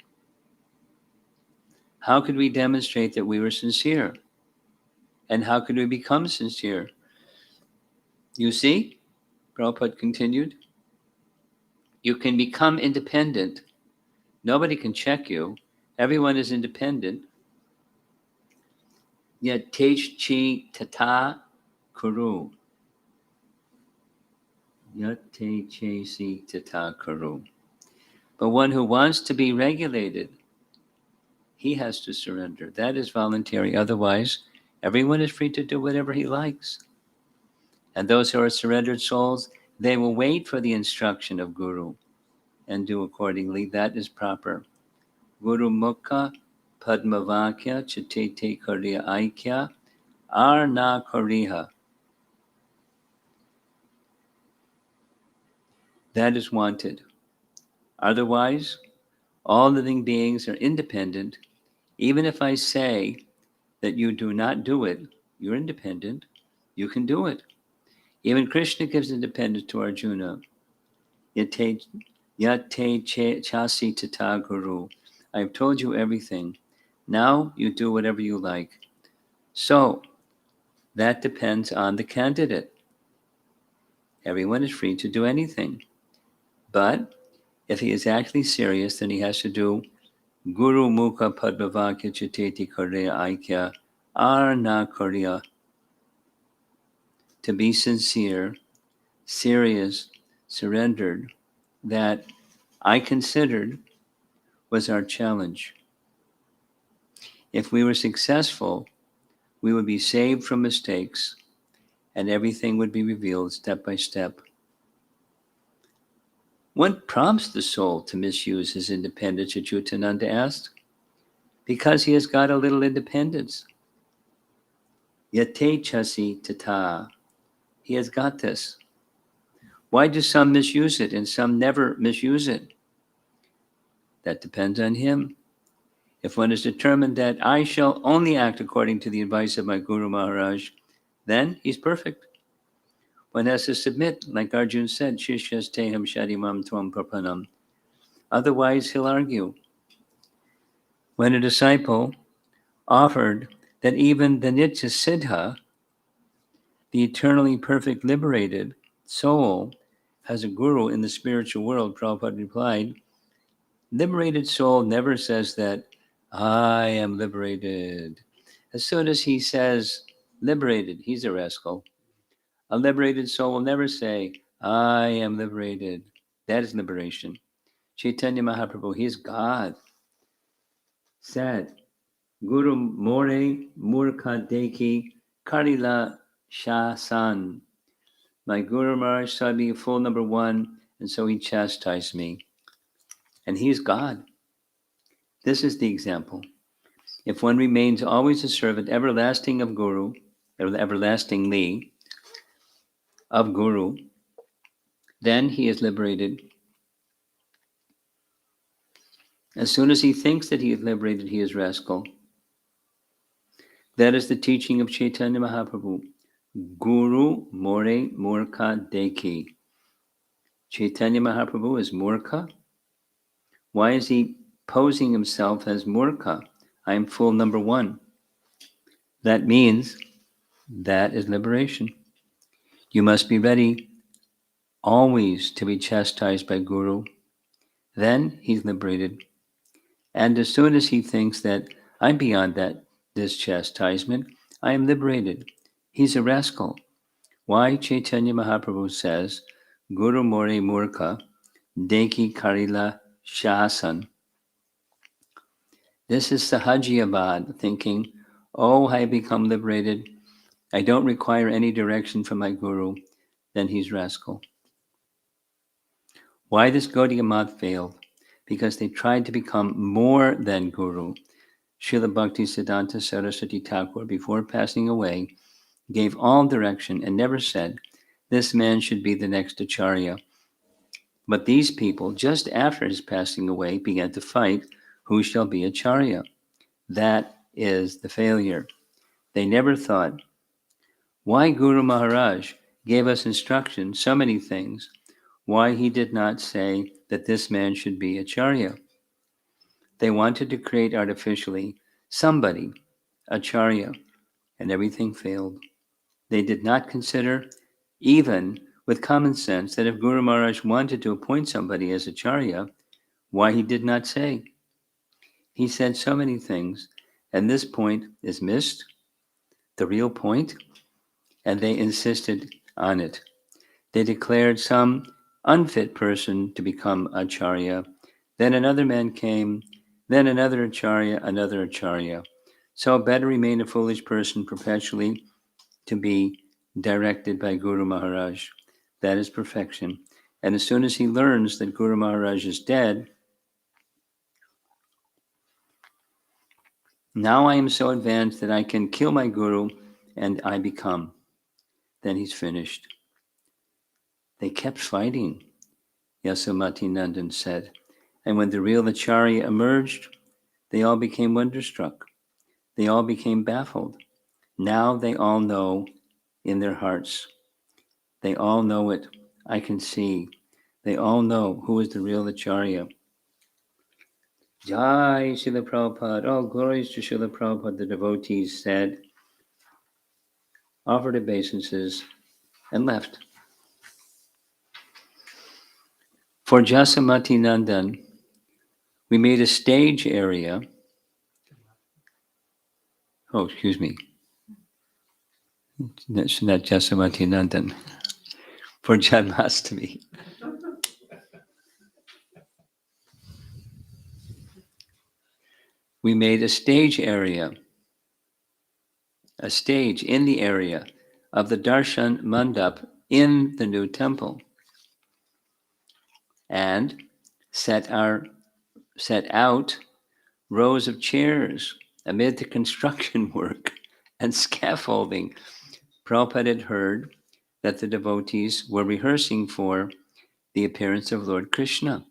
How could we demonstrate that we were sincere? And how could we become sincere? You see, Prabhupada continued, you can become independent. Nobody can check you. Everyone is independent. Yet tej chi tata kuru. Yat te che si tata kuru. But one who wants to be regulated, he has to surrender. That is voluntary. Otherwise, everyone is free to do whatever he likes. And those who are surrendered souls, they will wait for the instruction of Guru and do accordingly. That is proper. Guru Mukha Padmavakya Chitete Kariya Aikya Arna Kariha. That is wanted. Otherwise, all living beings are independent. Even if I say that you do not do it, you're independent. You can do it. Even Krishna gives independence to Arjuna. Yate chasi tata guru. I have told you everything. Now you do whatever you like. So that depends on the candidate. Everyone is free to do anything. But if he is actually serious, then he has to do Guru Mukha Padmavakya Chiteti Karya Aikya Arna Karya. To be sincere, serious, surrendered, that I considered was our challenge. If we were successful, we would be saved from mistakes and everything would be revealed step by step. What prompts the soul to misuse his independence? Achyutananda asked. Because he has got a little independence. Yate chasi tata. He has got this. Why do some misuse it and some never misuse it? That depends on him. If one is determined that I shall only act according to the advice of my Guru Maharaj, then he's perfect. One has to submit, like Arjuna said, Shishyas teham sharimam tvam prapanam. Otherwise, he'll argue. When a disciple offered that even the Nitya Siddha, the eternally perfect liberated soul, has a guru in the spiritual world, Prabhupada replied, liberated soul never says that I am liberated. As soon as he says liberated, he's a rascal. A liberated soul will never say, I am liberated. That is liberation. Chaitanya Mahaprabhu, he is God, said, Guru More Murkha Deki Karila Shasan. My Guru Maharaj saw me full number one, and so he chastised me. And he is God. This is the example. If one remains always a servant everlasting of Guru, everlastingly of Guru, then he is liberated. As soon as he thinks that he is liberated, he is rascal. That is the teaching of Chaitanya Mahaprabhu. Guru More Murkha Deki. Chaitanya Mahaprabhu is Murkha. Why is he posing himself as Murkha? I am full number one. That means that is liberation. You must be ready always to be chastised by Guru. Then he's liberated. And as soon as he thinks that I'm beyond this chastisement, I am liberated. He's a rascal. Why Chaitanya Mahaprabhu says, Guru More Murkha, Deki Karila Shasan. This is Sahajiyabad, thinking, oh, I become liberated. I don't require any direction from my Guru. Then he's rascal. Why this Gaudiya Math failed? Because they tried to become more than Guru. Srila Bhakti Siddhanta Saraswati Thakur, before passing away, gave all direction and never said, this man should be the next Acharya. But these people, just after his passing away, began to fight, who shall be Acharya? That is the failure. They never thought, why Guru Maharaj gave us instruction, so many things, why he did not say that this man should be Acharya. They wanted to create artificially somebody, Acharya, and everything failed. They did not consider, even with common sense, that if Guru Maharaj wanted to appoint somebody as Acharya, why he did not say. He said so many things, and this point is missed, the real point, and they insisted on it. They declared some unfit person to become Acharya. Then another man came, then another Acharya. So better remain a foolish person perpetually to be directed by Guru Maharaj. That is perfection. And as soon as he learns that Guru Maharaj is dead, now I am so advanced that I can kill my Guru and I become. Then he's finished. They kept fighting, Yasomati Nandan said. And when the real Acharya emerged, they all became wonderstruck. They all became baffled. Now they all know in their hearts. They all know it. I can see. They all know who is the real Acharya. Jai Srila Prabhupada. Oh, glories to Srila Prabhupada, the devotees said, offered obeisances, and left. For Jasamati Nandan, we made a stage area. Oh, excuse me. That's not Jasamati Nandan. For Janmastami. We made a stage area, a stage in the area of the Darshan Mandap in the new temple, and set out rows of chairs amid the construction work and scaffolding. Prabhupada had heard that the devotees were rehearsing for the appearance of Lord Krishna,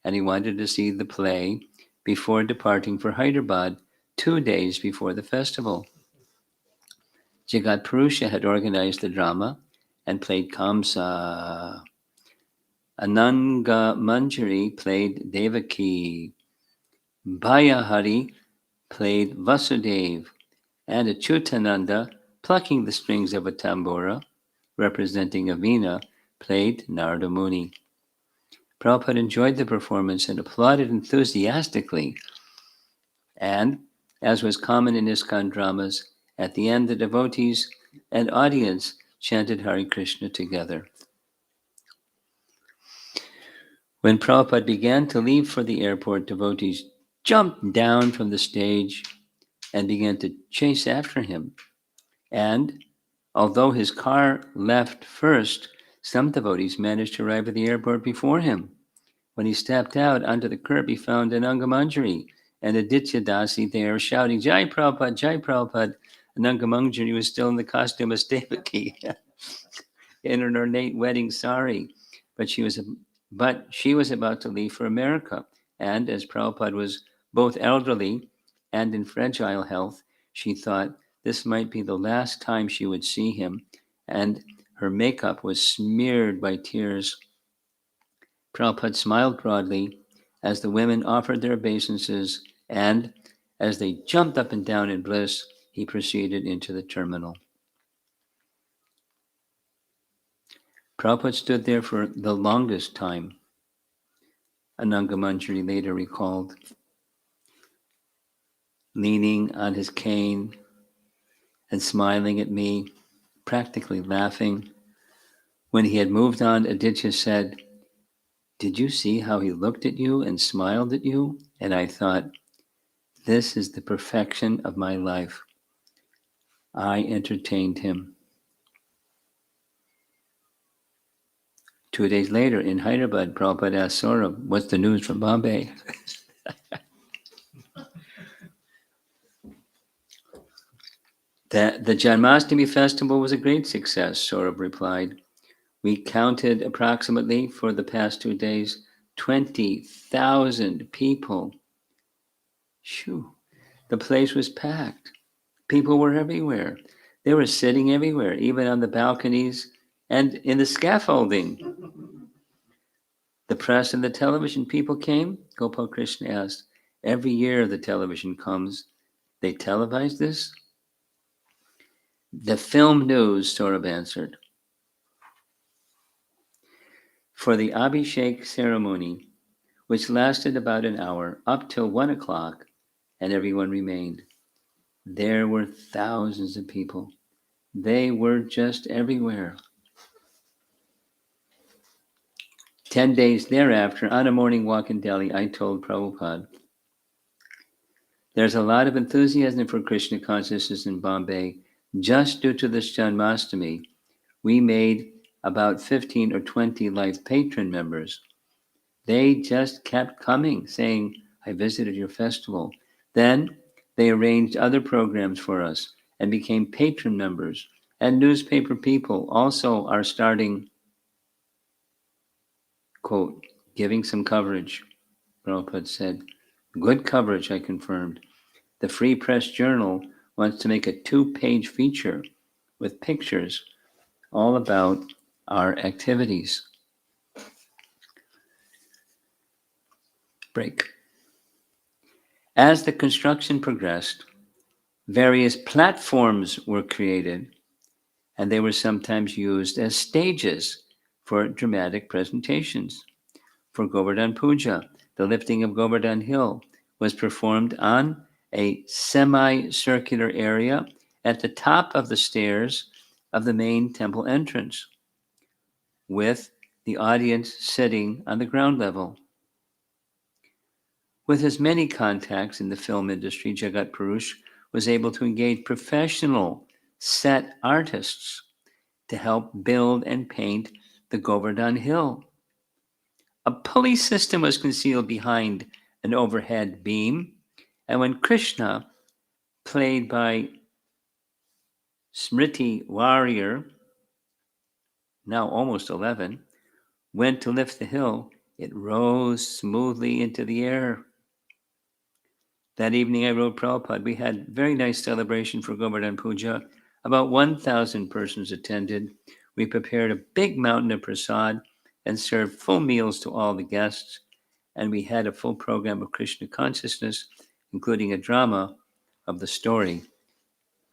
and he wanted to see the play before departing for Hyderabad 2 days before the festival. Jagat Purusha had organized the drama and played Kamsa. Ananga Manjari played Devaki. Bhayahari played Vasudev, and Achyutananda, plucking the strings of a tambura, representing a veena, played Narada Muni. Prabhupada enjoyed the performance and applauded enthusiastically. And, as was common in ISKCON dramas, at the end the devotees and audience chanted Hare Krishna together. When Prabhupada began to leave for the airport, devotees jumped down from the stage and began to chase after him. And although his car left first, some devotees managed to arrive at the airport before him. When he stepped out onto the curb, he found Ananga Manjari and Aditya Dasi there shouting, Jai Prabhupada, Jai Prabhupada. Ananga Manjari was still in the costume of Devaki in an ornate wedding sari, but she was about to leave for America. And as Prabhupada was both elderly and in fragile health, she thought this might be the last time she would see him, and her makeup was smeared by tears. Prabhupada smiled broadly as the women offered their obeisances, and as they jumped up and down in bliss, he proceeded into the terminal. Prabhupada stood there for the longest time, Ananga Manjari later recalled, leaning on his cane and smiling at me, practically laughing. When he had moved on, Aditya said, "Did you see how he looked at you and smiled at you?" And I thought, this is the perfection of my life. I entertained him. 2 days later, in Hyderabad, Prabhupada asked Saurabh, "What's the news from Bombay?" The Janmashtami festival was a great success, Saurabh replied. We counted approximately for the past 2 days 20,000 people. Shoo. The place was packed. People were everywhere. They were sitting everywhere, even on the balconies and in the scaffolding. The press and the television people came? Gopal Krishna asked. Every year the television comes. They televise this? The film news, Saurabh answered. For the Abhishek ceremony, which lasted about an hour, up till 1 o'clock, and everyone remained. There were thousands of people. They were just everywhere. 10 days thereafter, on a morning walk in Delhi, I told Prabhupada, there's a lot of enthusiasm for Krishna consciousness in Bombay. Just due to this Janmashtami, we made about 15 or 20 life patron members. They just kept coming, saying, I visited your festival. Then they arranged other programs for us and became patron members. And newspaper people also are starting, quote, giving some coverage, Prabhupada said. Good coverage, I confirmed. The Free Press Journal wants to make a 2-page feature with pictures all about our activities. Break. As the construction progressed, various platforms were created, and they were sometimes used as stages for dramatic presentations. For Govardhan Puja, the lifting of Govardhan Hill was performed on a semicircular area at the top of the stairs of the main temple entrance, with the audience sitting on the ground level. With his many contacts in the film industry, Jagat Purush was able to engage professional set artists to help build and paint the Govardhan Hill. A pulley system was concealed behind an overhead beam, and when Krishna, played by Smriti Warrior, now almost 11, went to lift the hill, it rose smoothly into the air. That evening I wrote Prabhupada, we had very nice celebration for Govardhan Puja. About 1,000 persons attended. We prepared a big mountain of prasad and served full meals to all the guests. And we had a full program of Krishna consciousness, including a drama of the story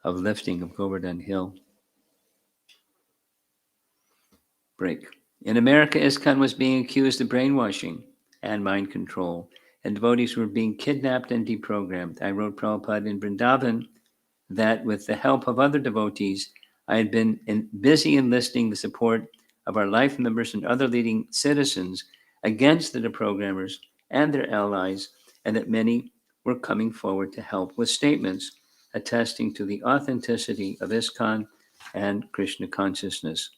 of lifting of Govardhan Hill. Break. In America, ISKCON was being accused of brainwashing and mind control, and devotees were being kidnapped and deprogrammed. I wrote Prabhupada in Vrindavan that with the help of other devotees, I had been busy enlisting the support of our life members and other leading citizens against the deprogrammers and their allies, and that many were coming forward to help with statements attesting to the authenticity of ISKCON and Krishna consciousness.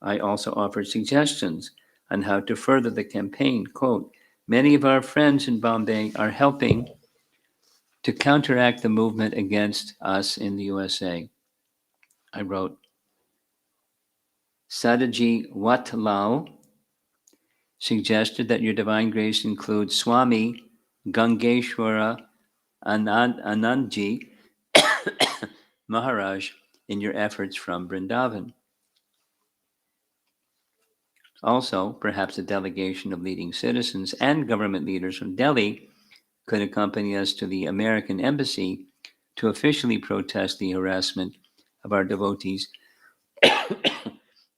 I also offered suggestions on how to further the campaign. Quote, many of our friends in Bombay are helping to counteract the movement against us in the USA. I wrote, Sadaji Watlal suggested that your divine grace include Swami Gangeshwara Anandji Maharaj in your efforts from Vrindavan. Also, perhaps a delegation of leading citizens and government leaders from Delhi could accompany us to the American embassy to officially protest the harassment of our devotees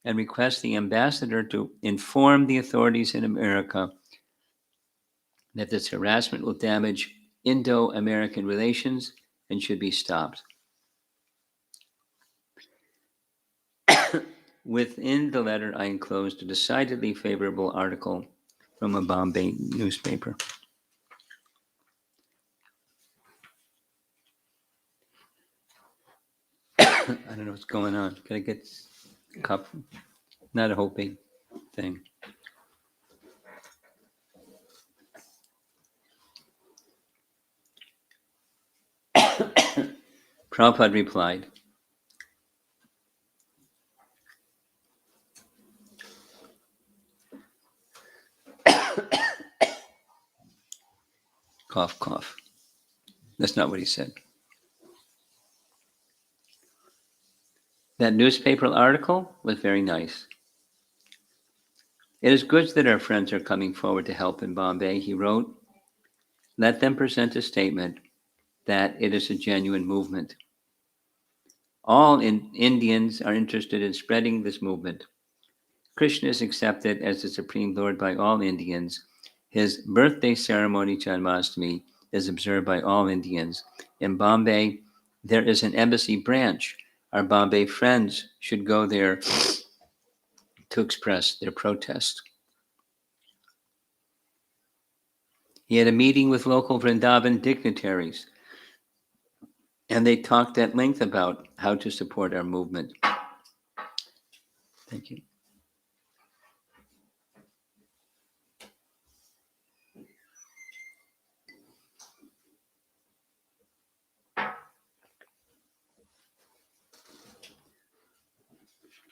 and request the ambassador to inform the authorities in America that this harassment will damage Indo-American relations and should be stopped. Within the letter, I enclosed a decidedly favorable article from a Bombay newspaper. I don't know what's going on. Can I get a cup? Not a whole big thing. Prabhupada replied, cough, cough. That's not what he said. That newspaper article was very nice. It is good that our friends are coming forward to help in Bombay, he wrote. Let them present a statement that it is a genuine movement. All Indians are interested in spreading this movement. Krishna is accepted as the Supreme Lord by all Indians. His birthday ceremony, Janmashtami, is observed by all Indians. In Bombay, there is an embassy branch. Our Bombay friends should go there to express their protest. He had a meeting with local Vrindavan dignitaries, and they talked at length about how to support our movement. Thank you.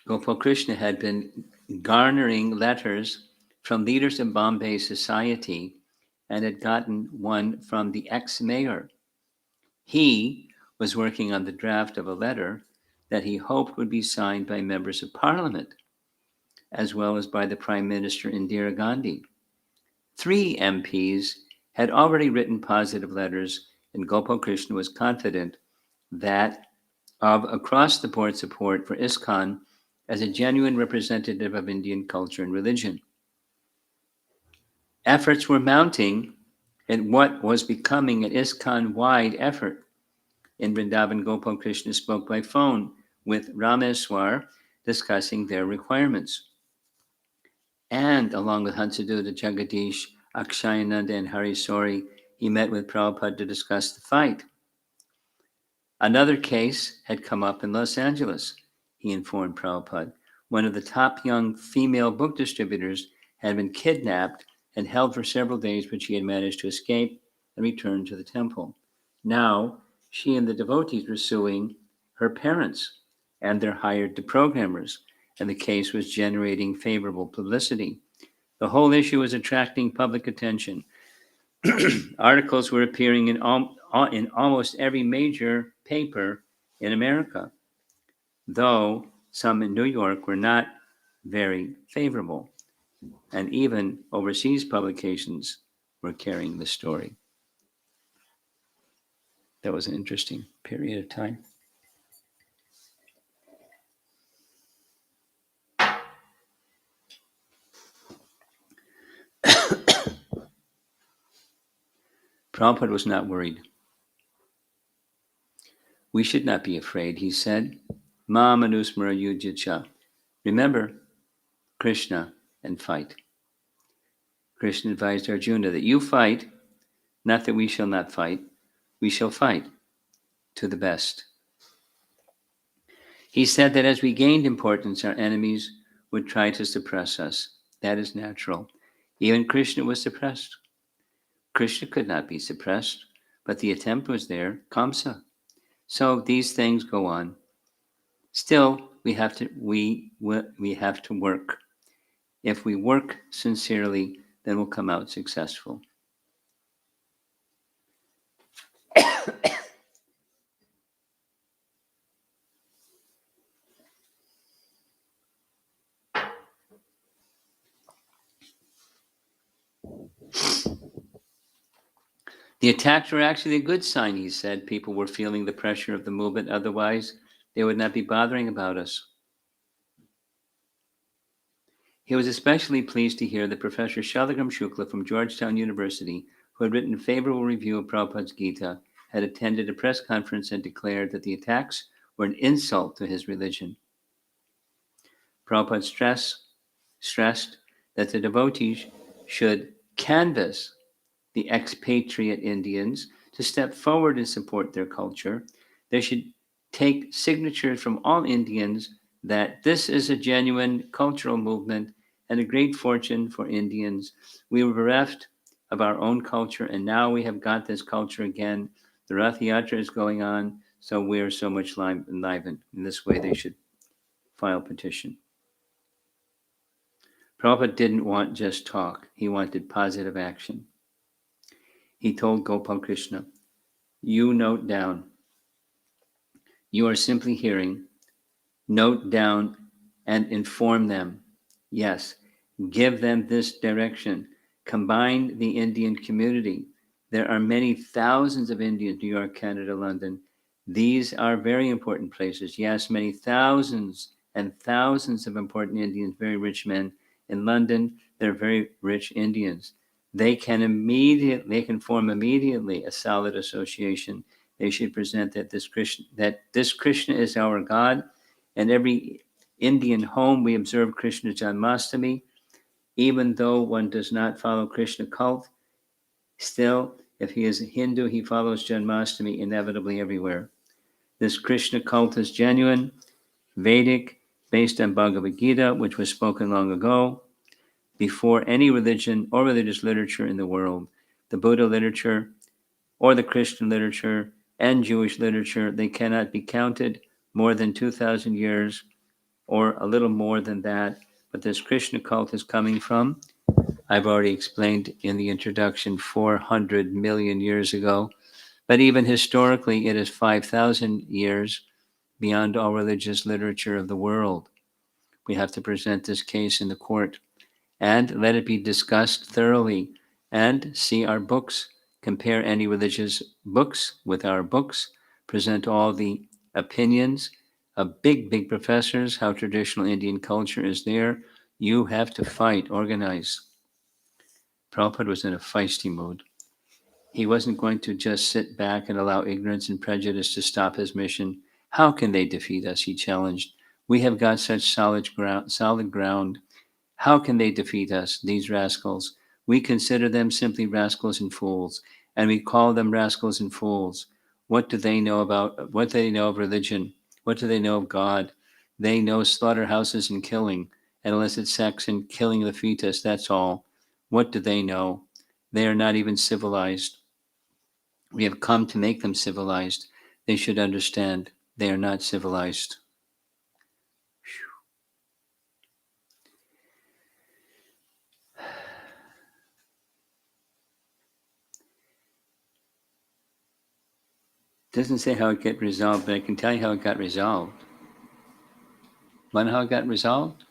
Gopal Krishna had been garnering letters from leaders of Bombay society and had gotten one from the ex-mayor. He was working on the draft of a letter that he hoped would be signed by members of parliament, as well as by the Prime Minister Indira Gandhi. 3 MPs had already written positive letters, and Gopal Krishna was confident that of across-the-board support for ISKCON as a genuine representative of Indian culture and religion. Efforts were mounting in what was becoming an ISKCON-wide effort. In Vrindavan, Gopal Krishna spoke by phone with Rameswar, discussing their requirements. And along with Hansaduta Jagadish, Akshayananda, and Hari Sori, he met with Prabhupada to discuss the fight. Another case had come up in Los Angeles, he informed Prabhupada. One of the top young female book distributors had been kidnapped and held for several days, but she had managed to escape and return to the temple. Now, she and the devotees were suing her parents and their hired programmers, and the case was generating favorable publicity. The whole issue was attracting public attention. Articles were appearing in almost every major paper in America, though some in New York were not very favorable, and even overseas publications were carrying the story. That was an interesting period of time. Prabhupada was not worried. We should not be afraid, he said. Ma manusmara yujyacha. Remember Krishna and fight. Krishna advised Arjuna that you fight, not that we shall not fight. We shall fight to the best. He said that as we gained importance, our enemies would try to suppress us. That is natural. Even Krishna was suppressed. Krishna could not be suppressed, but the attempt was there, Kamsa. So these things go on. Still, we have to work. If we work sincerely, then we'll come out successful. The attacks were actually a good sign, he said. People were feeling the pressure of the movement. Otherwise, they would not be bothering about us. He was especially pleased to hear that Professor Shalagam Shukla from Georgetown University, who had written a favorable review of Prabhupada's Gita, had attended a press conference and declared that the attacks were an insult to his religion. Prabhupada stressed that the devotees should canvass the expatriate Indians to step forward and support their culture. They should take signatures from all Indians that this is a genuine cultural movement and a great fortune for Indians. We were bereft of our own culture, and now we have got this culture again. The Rath Yatra is going on, so we are so much enlivened. In this way, they should file petition. Prabhupada didn't want just talk. He wanted positive action. He told Gopal Krishna, you note down. You are simply hearing. Note down and inform them. Yes, give them this direction. Combine the Indian community. There are many thousands of Indians, New York, Canada, London. These are very important places. Yes, many thousands and thousands of important Indians, very rich men. In London, they're very rich Indians. They can form immediately a solid association. They should present that this Krishna is our God. In every Indian home, we observe Krishna Janmashtami. Even though one does not follow Krishna cult, still, if he is a Hindu, he follows Janmashtami inevitably everywhere. This Krishna cult is genuine, Vedic, based on Bhagavad Gita, which was spoken long ago, before any religion or religious literature in the world. The Buddha literature or the Christian literature and Jewish literature, they cannot be counted more than 2,000 years or a little more than that. But this Krishna cult is coming from, I've already explained in the introduction, 400 million years ago. But even historically, it is 5,000 years beyond all religious literature of the world. We have to present this case in the court and let it be discussed thoroughly and see our books, compare any religious books with our books, present all the opinions of big professors, how traditional Indian culture is there. You have to fight, organize. Prabhupada was in a feisty mood. He wasn't going to just sit back and allow ignorance and prejudice to stop his mission. How can they defeat us? He challenged. We have got such solid ground. How can they defeat us, these rascals? We consider them simply rascals and fools, and we call them rascals and fools. What do they know of religion? What do they know of God? They know slaughterhouses and killing, and illicit sex and killing the fetus, that's all. What do they know? They are not even civilized. We have come to make them civilized. They should understand they are not civilized. Doesn't say how it got resolved, but I can tell you how it got resolved. Want to know how it got resolved?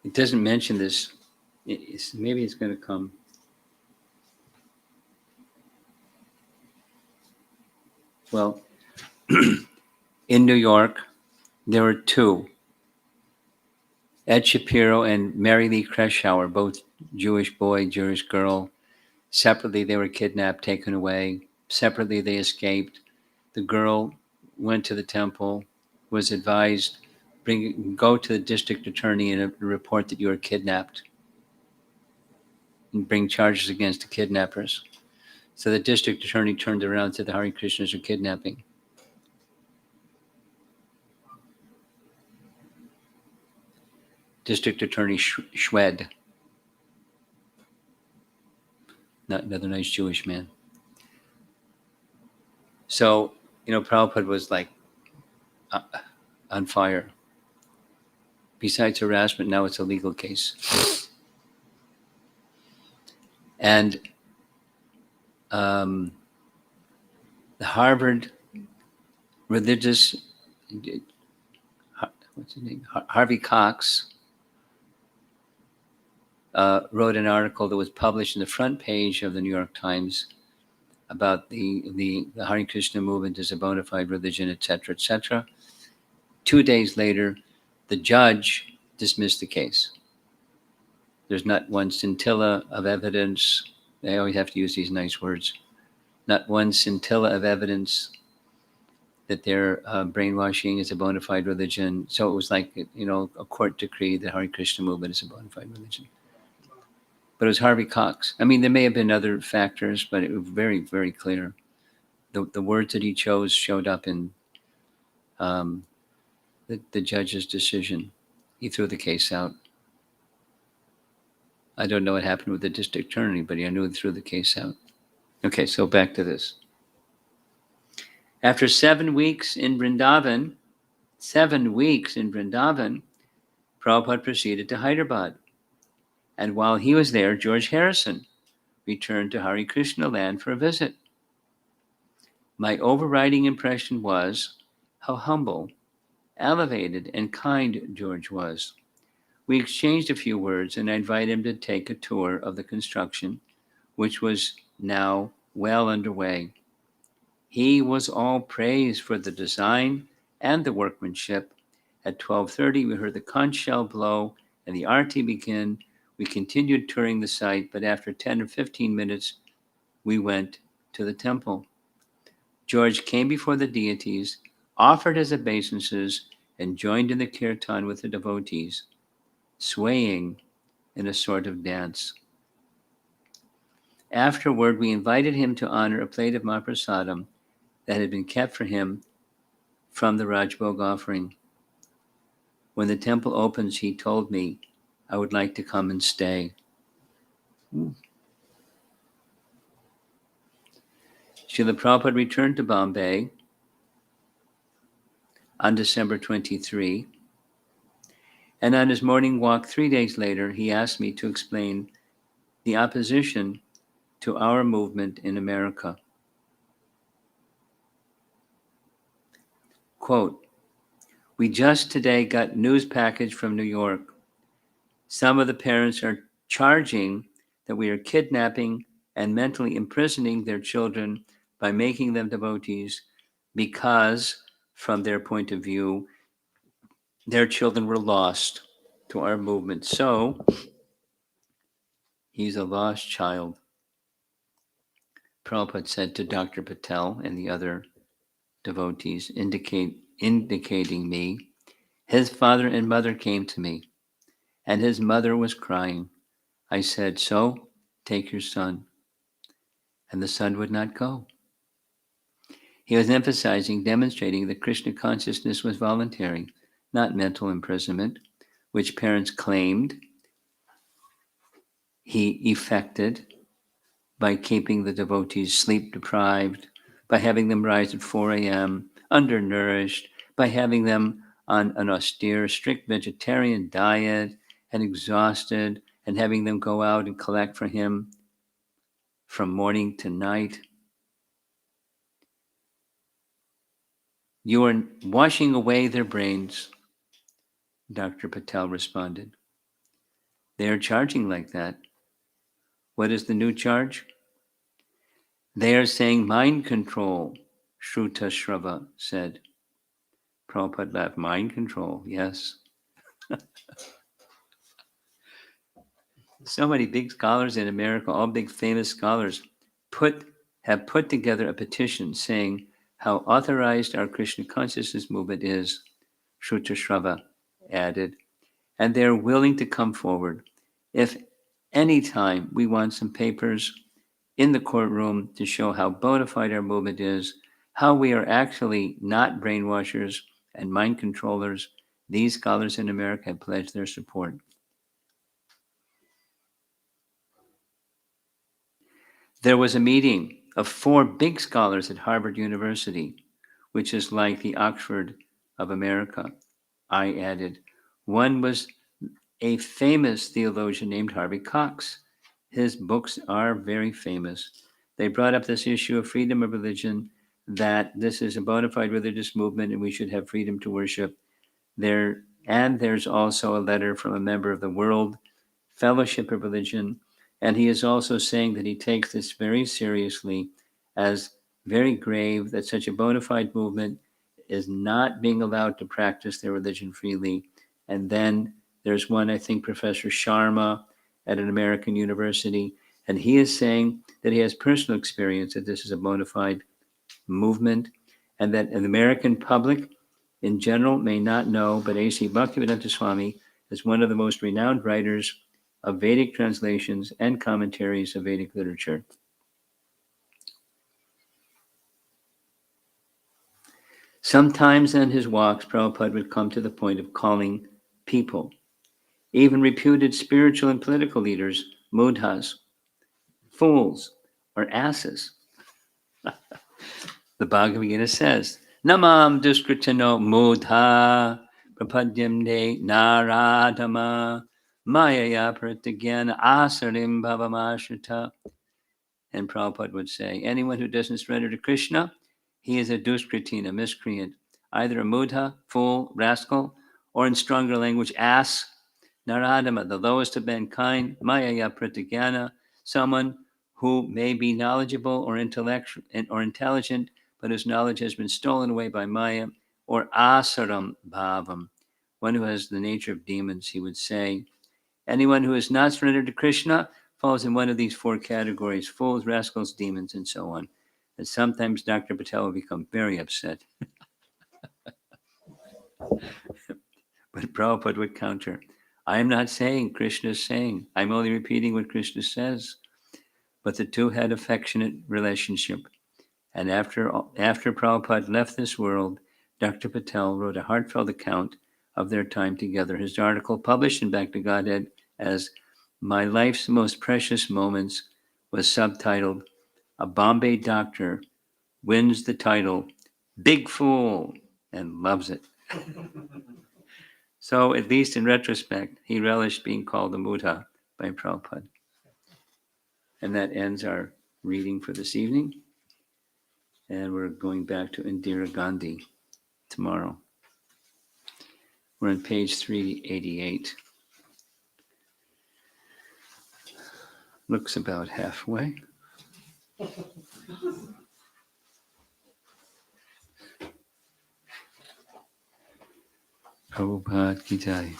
It doesn't mention this. Maybe it's going to come. Well, in New York, there were two, Ed Shapiro and Mary Lee Kreschauer, both Jewish boy, Jewish girl. Separately, they were kidnapped, taken away. Separately, they escaped. The girl went to the temple, was advised, go to the district attorney and report that you were kidnapped and bring charges against the kidnappers. So the district attorney turned around and said the Hare Krishnas are kidnapping. District Attorney Schwed, not another nice Jewish man. So, Prabhupada was like on fire. Besides harassment, now it's a legal case. And the Harvard religious, what's his name? Harvey Cox wrote an article that was published in the front page of the New York Times about the Hare Krishna movement is a bona fide religion, etc., etc. 2 days later, the judge dismissed the case. There's not one scintilla of evidence. They always have to use these nice words. Not one scintilla of evidence that their brainwashing is a bona fide religion. So it was like, a court decree that Hare Krishna movement is a bona fide religion. But it was Harvey Cox. I mean, there may have been other factors, but it was very, very clear. The words that he chose showed up in um, the judge's decision. He threw the case out. I don't know what happened with the district attorney, but I knew he threw the case out. Okay, so back to this. After 7 weeks in Vrindavan, Prabhupada proceeded to Hyderabad. And while he was there, George Harrison returned to Hare Krishna land for a visit. My overriding impression was how humble, elevated, and kind George was. We exchanged a few words, and I invited him to take a tour of the construction, which was now well underway. He was all praise for the design and the workmanship. At 12:30, we heard the conch shell blow and the arti begin. We continued touring the site, but after 10 or 15 minutes, we went to the temple. George came before the deities, offered his obeisances, and joined in the kirtan with the devotees, swaying in a sort of dance. Afterward, we invited him to honor a plate of Mahaprasadam that had been kept for him from the Rajbhog offering. When the temple opens, he told me I would like to come and stay. Srila Prabhupada returned to Bombay on December 23, and on his morning walk 3 days later, he asked me to explain the opposition to our movement in America. Quote, we just today got news package from New York. Some of the parents are charging that we are kidnapping and mentally imprisoning their children by making them devotees because, from their point of view, their children were lost to our movement. So, he's a lost child, Prabhupada said to Dr. Patel and the other devotees, indicating me. His father and mother came to me, and his mother was crying. I said, so, take your son. And the son would not go. He was demonstrating that Krishna consciousness was voluntary, not mental imprisonment, which parents claimed he effected by keeping the devotees sleep deprived, by having them rise at 4 a.m., undernourished, by having them on an austere, strict vegetarian diet and exhausted, and having them go out and collect for him from morning to night. You are washing away their brains, Dr. Patel responded. They are charging like that. What is the new charge? They are saying mind control, Shruta Shrava said. Prabhupada laughed. Mind control, yes. So many big scholars in America, all big famous scholars, have put together a petition saying how authorized our Krishna consciousness movement is, Shruta Shrava added, and they're willing to come forward. If any time we want some papers in the courtroom to show how bona fide our movement is, how we are actually not brainwashers and mind controllers, these scholars in America have pledged their support. There was a meeting of 4 big scholars at Harvard University, which is like the Oxford of America. I added, one was a famous theologian named Harvey Cox. His books are very famous. They brought up this issue of freedom of religion, that this is a bona fide religious movement and we should have freedom to worship. There's also a letter from a member of the World Fellowship of Religion, and he is also saying that he takes this very seriously, as very grave, that such a bona fide movement is not being allowed to practice their religion freely. And then there's one, I think, Professor Sharma at an American university, and he is saying that he has personal experience that this is a bona fide movement, and that the American public in general may not know, but A.C. Bhaktivedanta Swami is one of the most renowned writers of Vedic translations and commentaries of Vedic literature. Sometimes on his walks, Prabhupada would come to the point of calling people, even reputed spiritual and political leaders, mudhas, fools, or asses. The Bhagavad Gita says, Namam duskritano mudha prapadyamde naradama mayaya pratyagyan asarim bhavamashita. And Prabhupada would say, anyone who doesn't surrender to Krishna, he is a duskritin, a miscreant, either a mudha, fool, rascal, or in stronger language, ass, naradama, the lowest of mankind, mayaya pratigyana, someone who may be knowledgeable or intellectual or intelligent, but whose knowledge has been stolen away by Maya, or asaram bhavam, one who has the nature of demons, he would say. Anyone who is not surrendered to Krishna falls in one of these four categories: fools, rascals, demons, and so on. And sometimes Dr. Patel will become very upset. But Prabhupada would counter, I am not saying Krishna is saying. I'm only repeating what Krishna says. But the two had affectionate relationship. And after Prabhupada left this world, Dr. Patel wrote a heartfelt account of their time together. His article, published in Back to Godhead as My Life's Most Precious Moments, was subtitled, A Bombay Doctor Wins the Title Big Fool and Loves It. So, at least in retrospect, he relished being called a Mudha by Prabhupada. And that ends our reading for this evening. And we're going back to Indira Gandhi tomorrow. We're on page 388. Looks about halfway. Prabhupada Ki Jai.